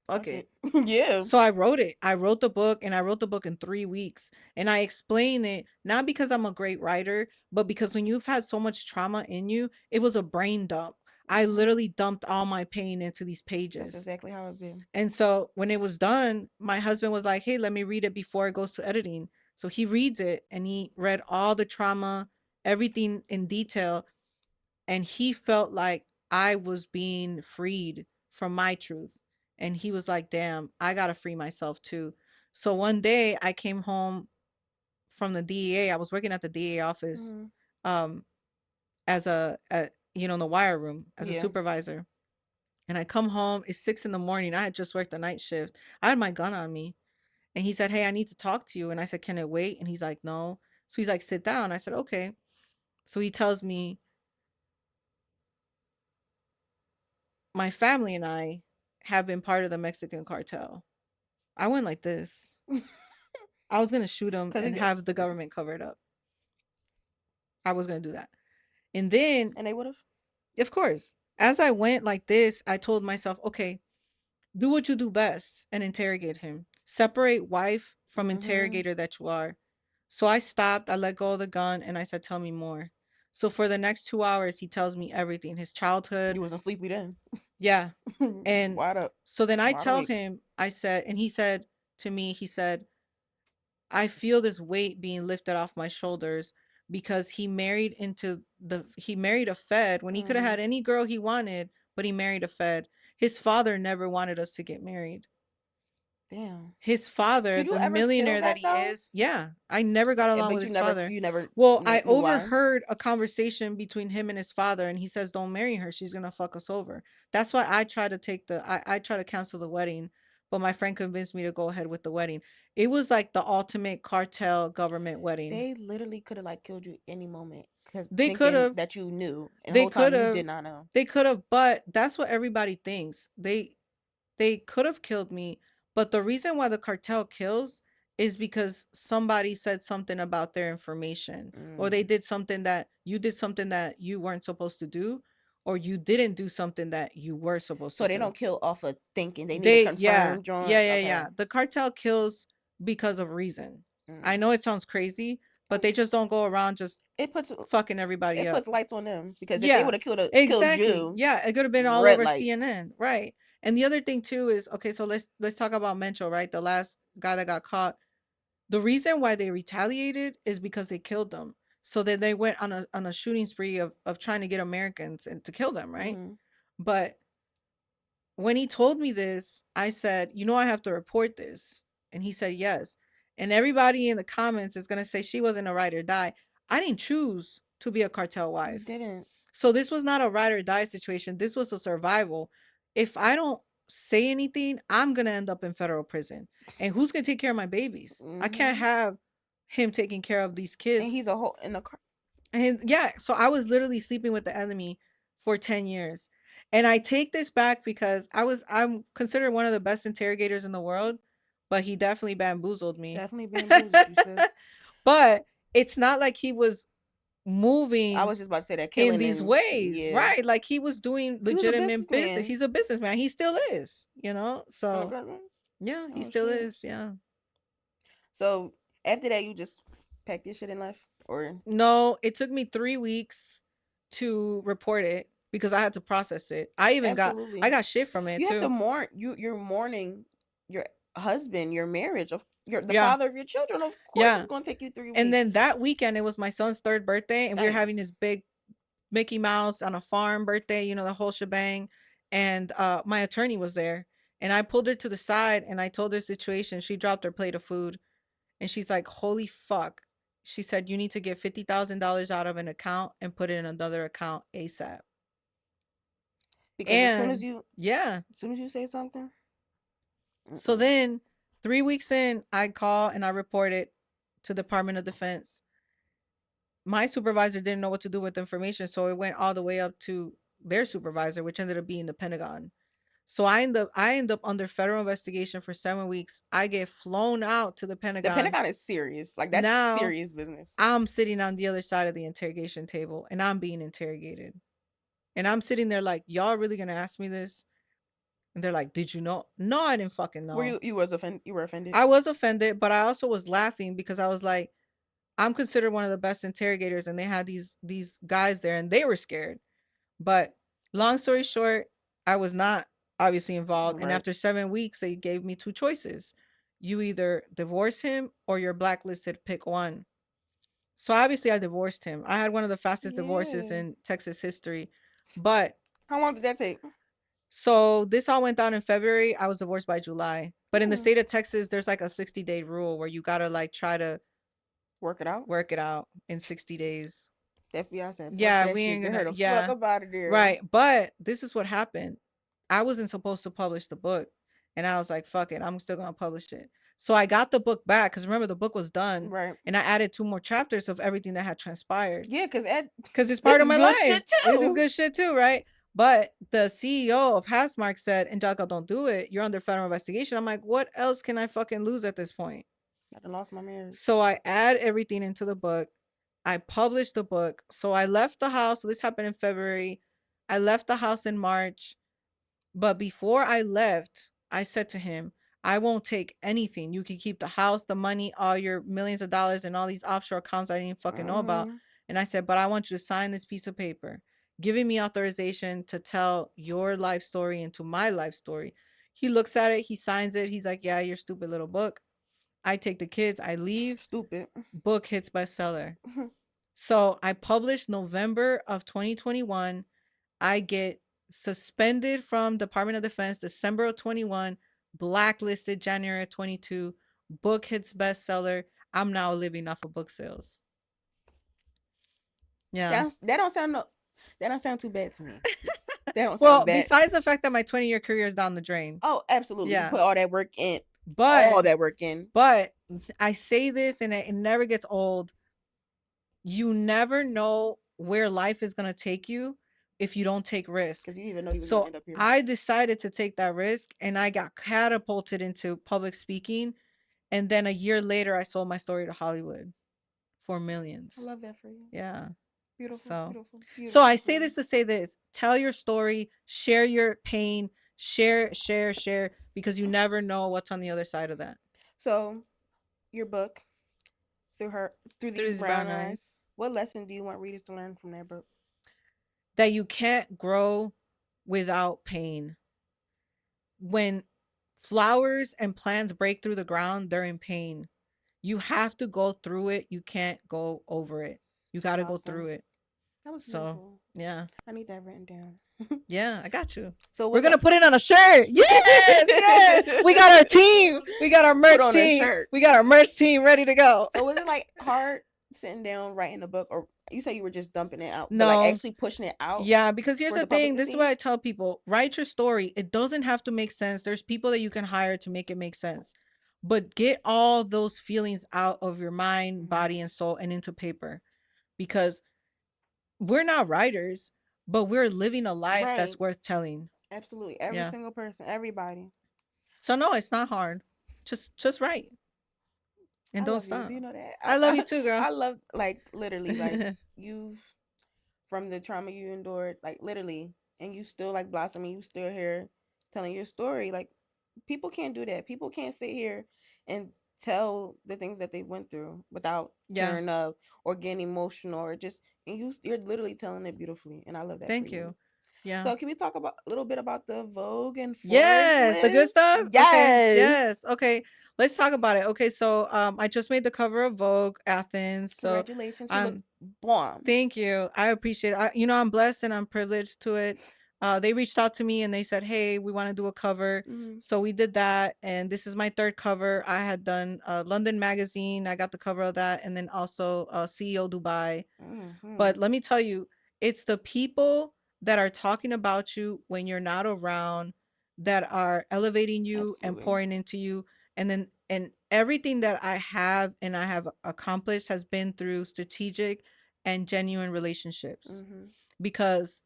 fuck Fuck it. it. Yeah. So I wrote it. I wrote the book, and I wrote the book in 3 weeks. And I explain it not because I'm a great writer, but because when you've had so much trauma in you, it was a brain dump. I Hmm. literally dumped all my pain into these That's pages. exactly how it been. And so when it was done, my husband was like, "Hey, let me read it before it goes to editing." So he reads it, and he read all the trauma, everything in detail, and he felt like I was being freed from my truth. And he was like, "Damn, I got to free myself too." So one day I came home from the DEA. I was working at the DEA office Hmm. um as in the wire room as a Yeah. supervisor. And I come home, it's 6 in the morning. I had just worked the night shift. I had my gun on me. And he said, "Hey, I need to talk to you." And I said, "Can it wait?" And he's like, "No." So he's like, "Sit down." I said, "Okay." So he tells me, "My family and I have been part of the Mexican cartel." I went like this. I was going to shoot him Cause and he have the government covered up. I was going to do that. And then, and they would have. of course, as I went like this, I told myself, okay, do what you do best and interrogate him. Separate wife from Hmm. interrogator that you are. So I stopped, I let go of the gun, and I said, "Tell me more." So for the next 2 hours, he tells me everything, his childhood. You wasn't sleepy then. Yeah. And Wide up, so then I wide tell awake. him, I said, and he said to me, he said, "I feel this weight being lifted off my shoulders because he married a Fed when he could have Hmm. had any girl he wanted, but he married a Fed. His father never wanted us to get married. Damn. His father, Did you the ever feel millionaire that that he though? is, yeah, I never got along with But his father. you never Well, I knew why. overheard a conversation between him and his father, and he says, "Don't marry her. She's gonna fuck us over." That's why I try to cancel the wedding, but my friend convinced me to go ahead with the wedding. It was like the ultimate cartel government wedding. They literally could have like killed you any moment because They could thinking have, that you knew, and the they whole could time you have, did not know. they could have, but that's what everybody thinks. They could have killed me, but the reason why the cartel kills is because somebody said something about their information, or Mm. they did something that you did something that you weren't supposed to do, or you didn't do something that you were supposed to So they do. don't kill off of thinking. They need a They yeah, confirmed joint. yeah, yeah, Okay. yeah. The cartel kills because of reason. I Mm. know it sounds crazy, but they just don't go around just It puts fucking everybody it up. puts lights on them because if they would Yeah, have killed exactly. you, Yeah, it could have been all red over lights. CNN, right? And the other thing too is, okay, so let's talk about Mencho, right? The last guy that got caught. The reason why they retaliated is because they killed them. So then they went on a shooting spree of trying to get Americans and to kill them, right? Hmm. But when he told me this, I said, "You know, I have to report this." And he said, "Yes." And everybody in the comments is going to say she wasn't a ride or die. I didn't choose to be a cartel You wife. didn't. So this was not a ride or die situation. This was a survival. If I don't say anything, I'm going to end up in federal prison. And who's going to take care of my babies? I can't Hmm. have him taking care of these And kids. he's a whole in the car. And yeah, so I was literally sleeping with the enemy for 10 years. And I take this back because I'm considered one of the best interrogators in the world, but he definitely bamboozled me. Definitely bamboozled you, sis. But it's not like he was I moving was just about to say that in killing these and ways, yeah, right? Like he was doing he was a legitimate business. businessman. He's a businessman. He still is. So Okay. yeah, he Oh still shit. is. Yeah. So after that, you just packed your shit and left, or No, it took me 3 weeks to report it because I had to process it. I absolutely. got shit from it You have to too. mourn. You're mourning your husband, your marriage, of your the Yeah. father of your children. Of course, it's Yeah. gonna take you three And then weeks. that weekend it was my son's third birthday and we were Damn. having this big Mickey Mouse on a farm birthday, the whole shebang. And my attorney was there. And I pulled her to the side and I told her situation. She dropped her plate of food and she's like, "Holy fuck." She said, "You need to get $50,000 out of an account and put it in another account ASAP." Because And yeah. as soon as you say something, So mm-mm. then 3 weeks in, I call and I report it to Department of Defense. My supervisor didn't know what to do with the information, so it went all the way up to their supervisor, which ended up being the Pentagon. So I end up under federal investigation for 7 weeks. I get flown out to the The Pentagon. Pentagon is serious. Like that's Now serious business. I'm sitting on the other side of the interrogation table and I'm being interrogated. And I'm sitting there like, y'all really gonna ask me this? And they're like, did you know? No, I didn't fucking Were know. you were offended? I was offended, but I also was laughing because I was like, I'm considered one of the best interrogators, and they had these guys there, and they were scared. But long story short, I was not obviously involved. And Right. after 7 weeks, they gave me two choices: you either divorce him or you're blacklisted. Pick one. So obviously, I divorced him. I had one of the fastest divorces Yeah. in Texas history. But How long did that take? so this all went down in February. I was divorced by July. But in the Hmm. state of Texas, there's like a 60-day rule where you gotta like try to Work it out. work it out in 60 days. The FBI said, "Fuck Yeah, that we shit. ain't Get her gonna, the fuck yeah, up out of there." right. But this is what happened. I wasn't supposed to publish the book. And I was like, fuck it, I'm still gonna publish it. So I got the book back because remember, the book was done. Right. And I added two more chapters of everything that had transpired Yeah, because Ed, because it's part this of is my good life. shit This is too. good shit too, right? But the CEO of Hasmark said, Angelica, don't do it. You're under federal investigation. I'm like, what else can I fucking lose at this point? I done lost my marriage. So I add everything into the book. I published the book. So I left the house. So this happened in February. I left the house in March. But before I left, I said to him, I won't take anything. You can keep the house, the money, all your millions of dollars, and all these offshore accounts I didn't fucking know about. Hmm. And I said, but I want you to sign this piece of paper, giving me authorization to tell your life story into my life story. He looks at it, he signs it. He's like, yeah, your stupid little book. I take the kids, I leave. Stupid. Book hits bestseller. So I published November of 2021. I get suspended from Department of Defense December of 21, blacklisted January of 22. Book hits bestseller. I'm now living off of book sales. Yeah. That don't sound no. That don't sound too bad to me. That don't sound Well, bad. besides the fact that my 20-year career is down the drain. Oh, absolutely. You Yeah. put all that work in. But All that work in. but I say this and it never gets old. You never know where life is going to take you if you don't take risk. Because you didn't even know he was gonna So end up here. I decided to take that risk and I got catapulted into public speaking. And then a year later, I sold my story to Hollywood for I millions. love that for you. Yeah. Beautiful, So, beautiful, so I beautiful for say you. this to say this: tell your story, share your pain, share, because you never know what's on the other side of that. So, your book, through Through these these brown brown eyes. eyes, What lesson do you want readers to learn from that book? that you can't grow without pain. When flowers and plants break through the ground, they're in pain. You have to go through it. You can't go over it. You got to go through Awesome. it. That was So, beautiful. yeah. I need that written down. Yeah, I got you. So We're was gonna it put it on a shirt. Yes, yes. We got our team. We got our put merch on a team. shirt? We got our merch team ready to go. So was it like hard sitting down writing the book, or you say you were just dumping it out, but like No. actually pushing it out Yeah, because here's for the the public thing. to This is what see? I tell people. Write your story. It doesn't have to make sense. There's people that you can hire to make it make sense. But get all those feelings out of your mind, body, Mm-hmm. and soul and into paper. Because we're not writers, but we're living a life Right. that's worth telling. Absolutely. Every Yeah. single person, everybody. So no, it's not hard. Just write and I don't love you. Do you stop. know that? I love you too, girl. I love, like, literally, like, you've, from the trauma you endured, like, literally, and you still, like, blossoming, you still here telling your story. Like, people can't do that. People can't sit here and tell the things that they went through without Yeah. tearing up or getting emotional, or just, and you're literally telling it beautifully, and I love that for Thank you. you. Yeah. So can we talk about a little bit about the Vogue and Forbes Yes, the good list? stuff. Okay. Yes. Yes. Okay. Let's talk about it. Okay, so I just made the cover of Vogue Athens. So Congratulations. You look I'm bomb. thank you. I appreciate it. I'm blessed and I'm privileged to it. They reached out to me and they said, "Hey, we want to do a cover." Mm-hmm. So we did that, and this is my third cover. I had done London Magazine. I got the cover of that, and then also CEO Dubai. But Mm-hmm. let me tell you, it's the people that are talking about you when you're not around, that are elevating you and Absolutely. pouring into you. And everything that I have and I have accomplished has been through strategic and genuine relationships, Mm-hmm. because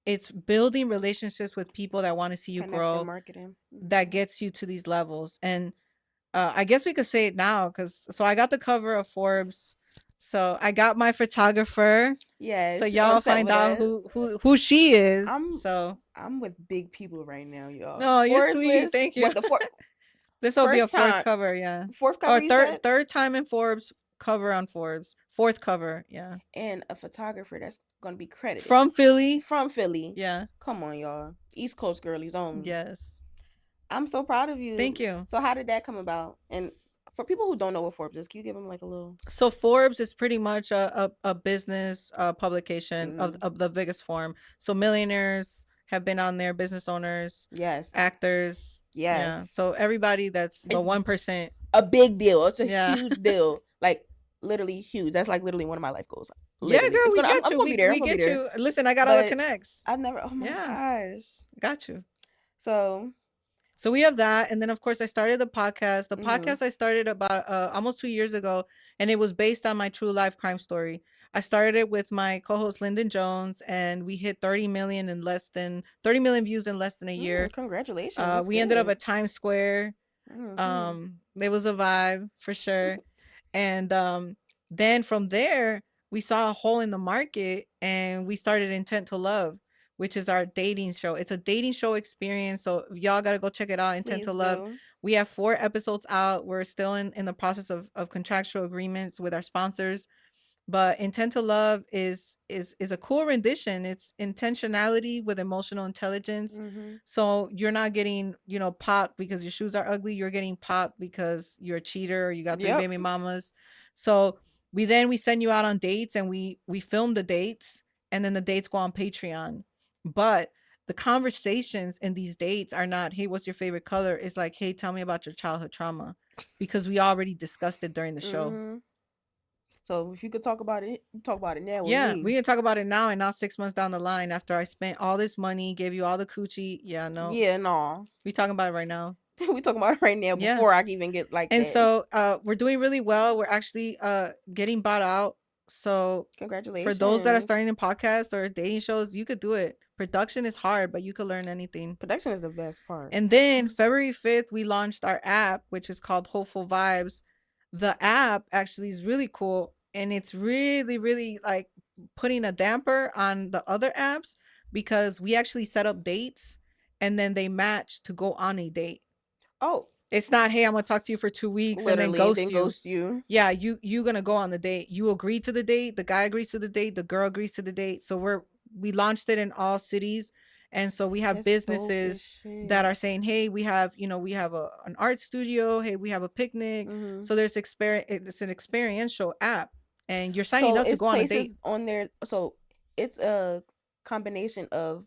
it's building relationships with people that want to see you Connecting grow marketing. that Mm-hmm. gets you to these levels. And I guess we could say it now, because so I got the cover of Forbes So I got my photographer. So Yes, on y'all set find with out us. who she is. I'm So I'm with big people right now, y'all. oh, you're Forbes sweet. list. Thank you. What the This will be a first fourth time? cover, yeah. Fourth cover Or you said? third time in Forbes cover on Forbes. Fourth cover, yeah. And a photographer that's gonna be credited From Philly. from Philly. Yeah. Come on, y'all. East Coast girlies only. Yes. I'm so proud of Thank you. you. So how did that come about? And for people who don't know what Forbes is, can you give them like a little? So Forbes is pretty much a business publication Mm, of the biggest form. So millionaires have been on there, business owners, yes, actors. Yeah. yes. So everybody that's the It's 1%. a big deal. It's a Yeah. huge deal. Like literally huge. That's like literally one of my life goals. Yeah, Literally, girl, it's we gonna. I'm, get I'm you. gonna be there. I'm We gonna be get there. you. Listen, I got all the But connects. I've never. Oh my Yeah. gosh. Got you. So. So we have that, and then of course I started the podcast. The Mm-hmm. podcast I started about almost 2 years ago, and it was based on my true life crime story. I started it with my co-host Lyndon Jones, and we hit 30 million views in less than a year. Congratulations. That's We ended up good. at Times Square. Mm-hmm. It was a vibe for sure. And then from there, we saw a hole in the market and we started Intent to Love, which is our dating show. It's a dating show experience. So y'all got to go check it out. Intent Please to Love. do. We have 4 episodes out. We're still in the process of contractual agreements with our sponsors, but Intent to Love is a cool rendition. It's intentionality with emotional intelligence. Mm-hmm. So you're not getting, popped because your shoes are ugly. You're getting popped because you're a cheater or you got 3 Yep. baby mamas. So we send you out on dates, and we film the dates, and then the dates go on Patreon. But the conversations in these dates are not, hey, what's your favorite color? It's like, hey, tell me about your childhood trauma, because we already discussed it during the show. Mm-hmm. So if you could talk about it now with Yeah, me. we can talk about it now, and now 6 months down the line, after I spent all this money, gave you all the coochie. Yeah, no, Yeah, no. we talking about it right now. We talking about it right now Yeah, before I can even get like and that. so we're doing really well. We're actually getting bought out. So for those that are Congratulations. starting in podcasts or dating shows, you could do it. Production is hard, but you could learn anything. Production is the best part. And then February 5th, we launched our app, which is called Hopeful Vibes. The app actually is really cool. And it's really, really like putting a damper on the other apps, because we actually set up dates and then they match to go on a date. Oh, It's not, hey, I'm gonna talk to you for 2 weeks and then literally, and ghost then you. ghost you. Yeah, you gonna go on the date. You agree to the date, the guy agrees to the date, the girl agrees to the date. So we launched it in all cities. And so we have That's dope as businesses that shit. are saying, hey, we have an art studio, hey, we have a picnic. Mm-hmm. So it's an experiential app, and you're signing So up to it's go on a date. places on there. So it's a combination of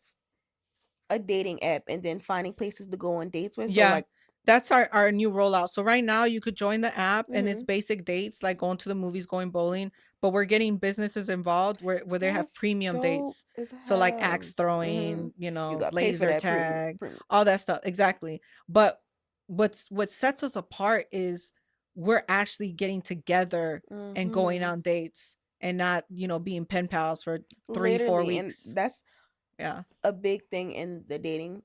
a dating app and then finding places to go on dates with. So Yeah. like, That's our new rollout. So right now you could join the app and mm-hmm. it's basic dates like going to the movies, going bowling, but we're getting businesses involved where they have That's premium dope dates. as So like hell. axe Mm-hmm. throwing, You got paid for laser that tag, premium. all that stuff. Exactly. But what sets us apart is we're actually getting together and going Mm-hmm. on dates, and not, being pen pals for 3-4 Literally, and weeks. that's Yeah. a big thing in the dating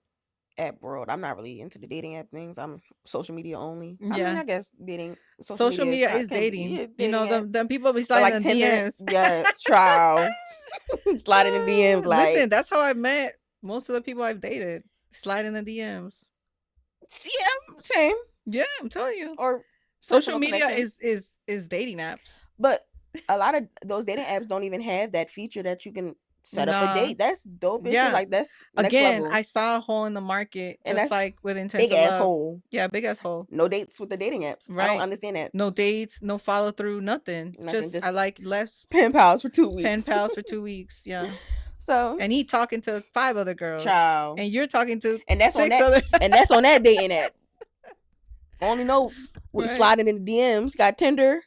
app world. I'm not really into the dating app things. I'm social media only. I mean, Yeah. I guess dating social Social media is media kind is can dating. be a dating app, Them people be or sliding like in Tinder. DMs. Yeah, trial sliding in DMs Listen, like, that's how I met most of the people I've dated. Slide in the DMs. yeah, same Yeah, I'm telling you. or Social personal media connection. is dating apps. But a lot of those dating apps don't even have that feature that you can set up a Nah. date. That's dope as shit. Yeah. Like that's next Again, level, I saw a hole in the market, and just that's like with Intent big to ass Love. hole. Yeah, big ass hole. No dates with the dating apps. I don't Right. understand that. No dates, no follow through, nothing. Nothing. Just I Just like less pen pals for two pen weeks. pals for 2 weeks. Yeah. So, And he talking to 5 other girls. child, And you're talking to and that's on 6 that, other. and that's on that dating app. Only know we Right. sliding in the DMs. Got Tinder,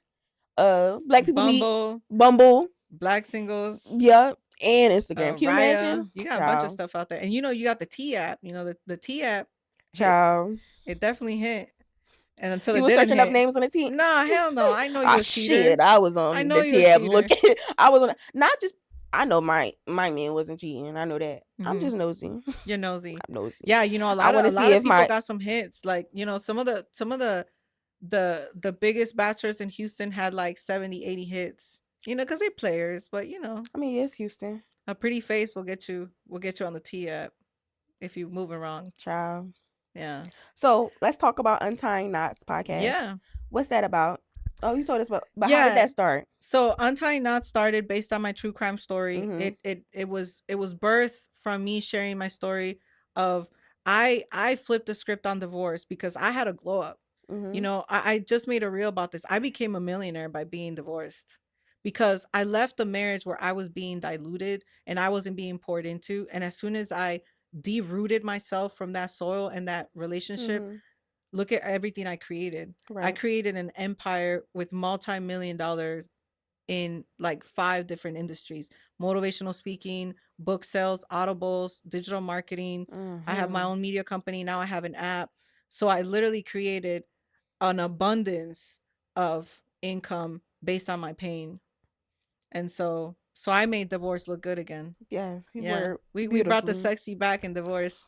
Black People Meet, Bumble, Bumble, Black Singles, yeah, and Instagram. Can you Raya. imagine? You got a bunch of Child, stuff out there. And you got the T app. The T app hit. child. It definitely hit. And until You it were didn't searching up hit. names on the T. Nah, hell no. I know you Ah, a cheater. shit. I was I on know the you a tab cheater. looking. I was on, not just, I know my man wasn't cheating. I know that. I'm Hmm. just nosy. I'm You're nosy. nosy. Yeah, I want a to lot see of if people my, got some hits. Like, some of the biggest bachelors in Houston had like 70, 80 hits. Because they players, but I mean, yes, Houston. a pretty face will get you on the T app if you moving wrong. Child. Yeah. So let's talk about Untying Knots podcast. Yeah. What's that about? Oh, you told us about, but how did Yeah. that start? So Untying Knots started based on my true crime story. Mm-hmm. It was birthed from me sharing my story of I flipped the script on divorce because I had a glow up. Mm-hmm. I just made a reel about this. I became a millionaire by being divorced because I left a marriage where I was being diluted and I wasn't being poured into. And as soon as I derooted myself from that soil and that relationship, Mm-hmm. look at everything I created. I Right. created an empire with multi-million dollars in like 5 different industries: motivational speaking, book sales, audibles, digital marketing. I have my Mm-hmm. own media company. Now I have an app. So I literally created an abundance of income based on my pain. And so I made divorce look good again. Yes, you Yeah. were We brought the beautifully. sexy back in divorce.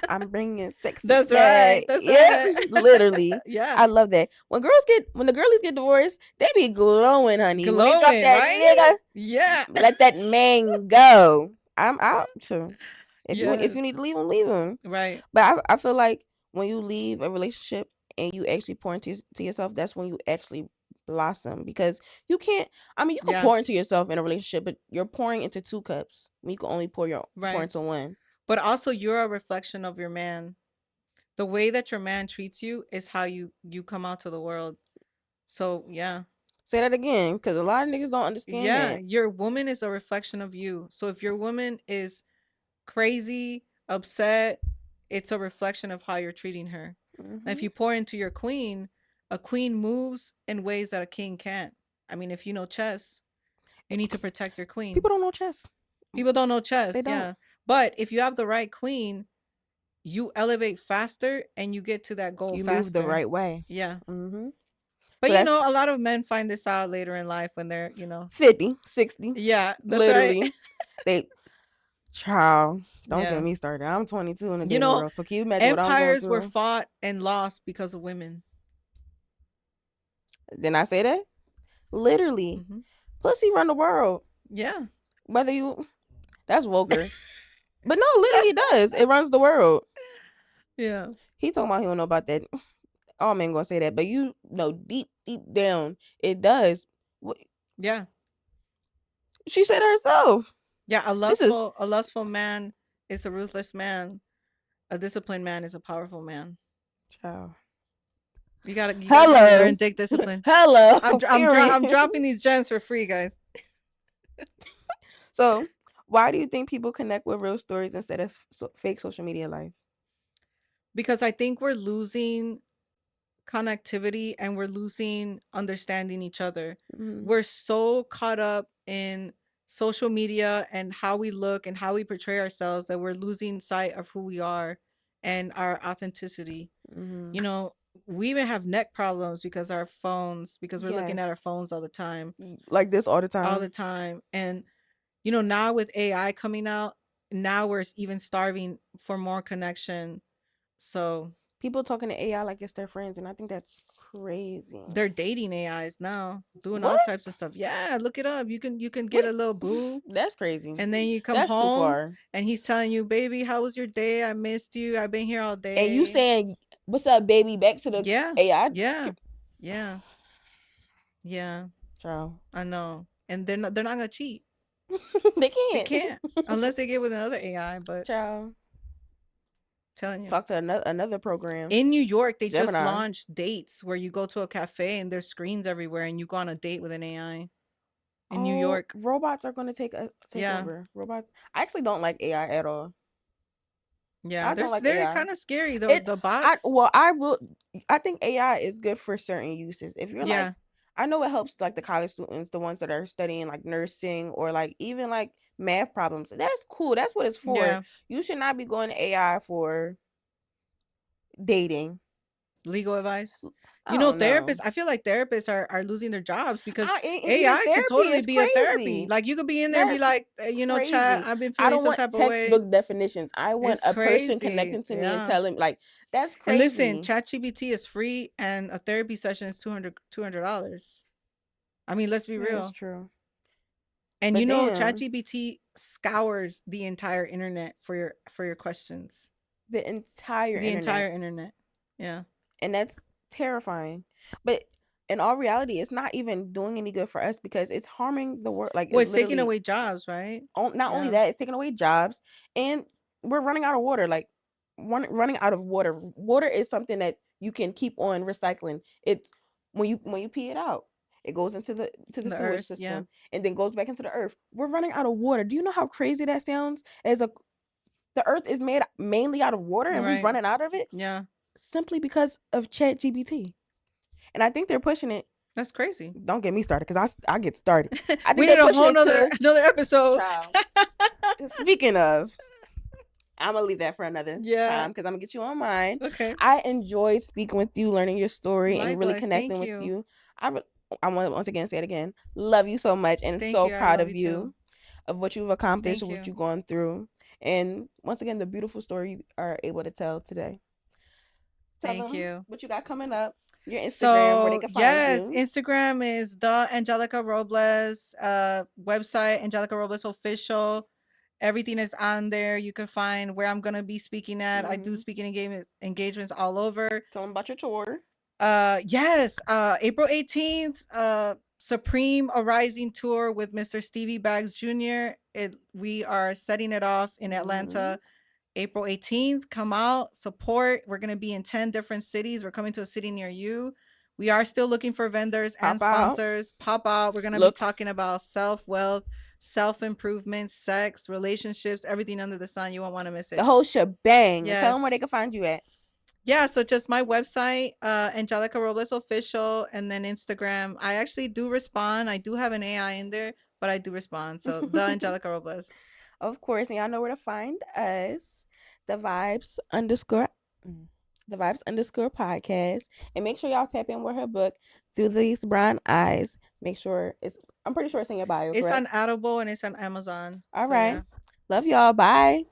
I'm bringing sexy That's right. back. That's Yep, right. literally. Yeah. I love that. When the girlies get divorced, they be glowing, honey. When they drop Glowing, that right? nigga, Yeah. let that man go. I'm out. Too. If Yes. you need to leave him, leave him. Right. But I feel like when you leave a relationship and you actually pour into to yourself, that's when you actually blossom because you can't. I mean, you can Yeah. pour into yourself in a relationship, but you're pouring into 2 cups. You can only pour Right. into one. But also you're a reflection of your man. The way that your man treats you is how you come out to the world. So, yeah. Say that again, because a lot of niggas don't understand Yeah, that. your woman is a reflection of you. So if your woman is crazy, upset, it's a reflection of how you're treating her. Now, if Hmm. you pour into your queen, a queen moves in ways that a king can't. I mean, if you know chess, you need to protect your queen. People don't know chess. People don't know They chess, don't. yeah. But if you have the right queen, you elevate faster and you get to that goal You move the faster. right way. Yeah. Hmm. But So that's a lot of men find this out later in life when they're, 50, 60, yeah, that's right. literally. They, child, don't get Yeah. me started. I'm 22 in the You dating know, world. So can you imagine what I'm going empires were through? fought and lost because of women. Then I say that? Literally. Hmm. Pussy run the world. Yeah. Whether you, that's vulgar. But no, literally it does. It runs the world. Yeah. He talking about he don't know about that. All men gonna say that, but you know deep, deep down, it does. Yeah. She said herself. Yeah. This is A lustful man is a ruthless man. A disciplined man is a powerful man. child. You gotta Hello. learn dick discipline. Hello. I'm Period. dropping these gems for free, guys, So, why do you think people connect with real stories instead of fake social media life? because I think we're losing connectivity and we're losing understanding each other. Mm-hmm. We're so caught up in social media and how we look and how we portray ourselves that we're losing sight of who we are and our authenticity. Mm-hmm. You know, we even have neck problems because we're looking at our Yes. phones all the time, Like this all the all the time. time. And now with AI coming out, now we're even starving for more connection. So People talking to AI like it's their friends, and I think that's crazy. they're dating AIs now, doing all What? types of stuff. Yeah, look it up. You can What? get a little boo, That's crazy. and then you come That's too home far. and he's telling you, "Baby, how was your day? I missed you. I've been here all And you day." saying, "What's up, baby?" Back to the Yeah, AI. yeah, yeah, yeah. Child. I know, and they're not gonna cheat. They They can't. can't unless they get with another AI. But Child. telling you, Talk to another program. in New York, they just Gemini. launched dates where you go to a cafe and there's screens everywhere, and you go on a date with an AI in New Oh, York. robots are going to take Yeah, over. Robots. I actually don't like AI at all. yeah. I don't like They're AI. kind of scary though. It The I bots. well I will I think AI is good for certain uses. If you're like Yeah, I know it helps like the college students, the ones that are studying like nursing or like even like math problems. That's cool. That's what it's for. yeah. You should not be going to AI for dating. Legal advice. I don't Therapists. know. I feel like therapists are losing their jobs because And even AI could therapy totally is be a therapy. crazy. Like you could be in there and be That's like, Chat, crazy. I've been I feeling don't some want type of way. textbook definitions. I want It's a person crazy. connecting to me and Yeah. telling like that's And listen, crazy. ChatGPT is free and a therapy session is $200. I mean, let's be That is real. true. And But you know, damn, ChatGPT scours the entire internet for your questions. the entire The internet. entire internet. Yeah. And that's terrifying. But in all reality, it's not even doing any good for us because it's harming the world. Like Well, it it's taking literally, away jobs, right? not only Yeah. that, it's taking away jobs, and we're running out of water. Like running out of water. Water is something that you can keep on recycling. It's when you pee it out, it goes into the The sewage earth. Yeah. system and then goes back into the earth. We're running out of water. Do you know how crazy that sounds? As a The earth is made mainly out of water, and we've Right. running out of it Yeah. simply because of Chat GBT. And I think they're pushing it. That's crazy. Don't get me started because I get started. I We think need they're a pushing whole it nother to another episode. child. Speaking of, I'm gonna leave that for another Yeah. time because I'm gonna get you on mine. Okay. I enjoyed speaking with you, learning your story, and really Likewise. connecting Thank with you. you. I I want to once again say it again. Love you so much, and Thank so you. I proud love of you too. you of what you've accomplished, Thank what you. you've gone through, and once again the beautiful story you are able to tell today. Tell Thank them you. what you got coming up, your Instagram, where they So can find yes, you. Instagram is the Angelica Robles website, Angelica Robles official. Everything is on there. You can find where I'm gonna be speaking at. I do Mm-hmm. speaking engagements all over. Tell them about your tour. Yes, April 18th, Supreme Arising tour with Mr. Stevie Baggs Jr. We are setting it off in Mm-hmm. Atlanta April 18th. Come out, support. We're going to be in 10 different cities. We're coming to a city near you. We are still looking for vendors and Pop out. sponsors. Pop out. We're going to be Look, talking about self wealth, self improvement, sex, relationships, everything under the sun. You won't want to miss the it. whole shebang. And tell them where Yes. they can find you at. Yeah, so just my website, Angelica Robles Official, and then Instagram. I actually do respond. I do have an AI in there, but I do respond. So the Angelica Robles. Of course, and y'all know where to find us. The vibes underscore mm, the vibes underscore podcast. And make sure y'all tap in with her book, Through These Brown Eyes. Make sure I'm pretty sure it's in your bio, It's on correct? Audible and it's on Amazon. All So right. yeah. Love y'all. Bye.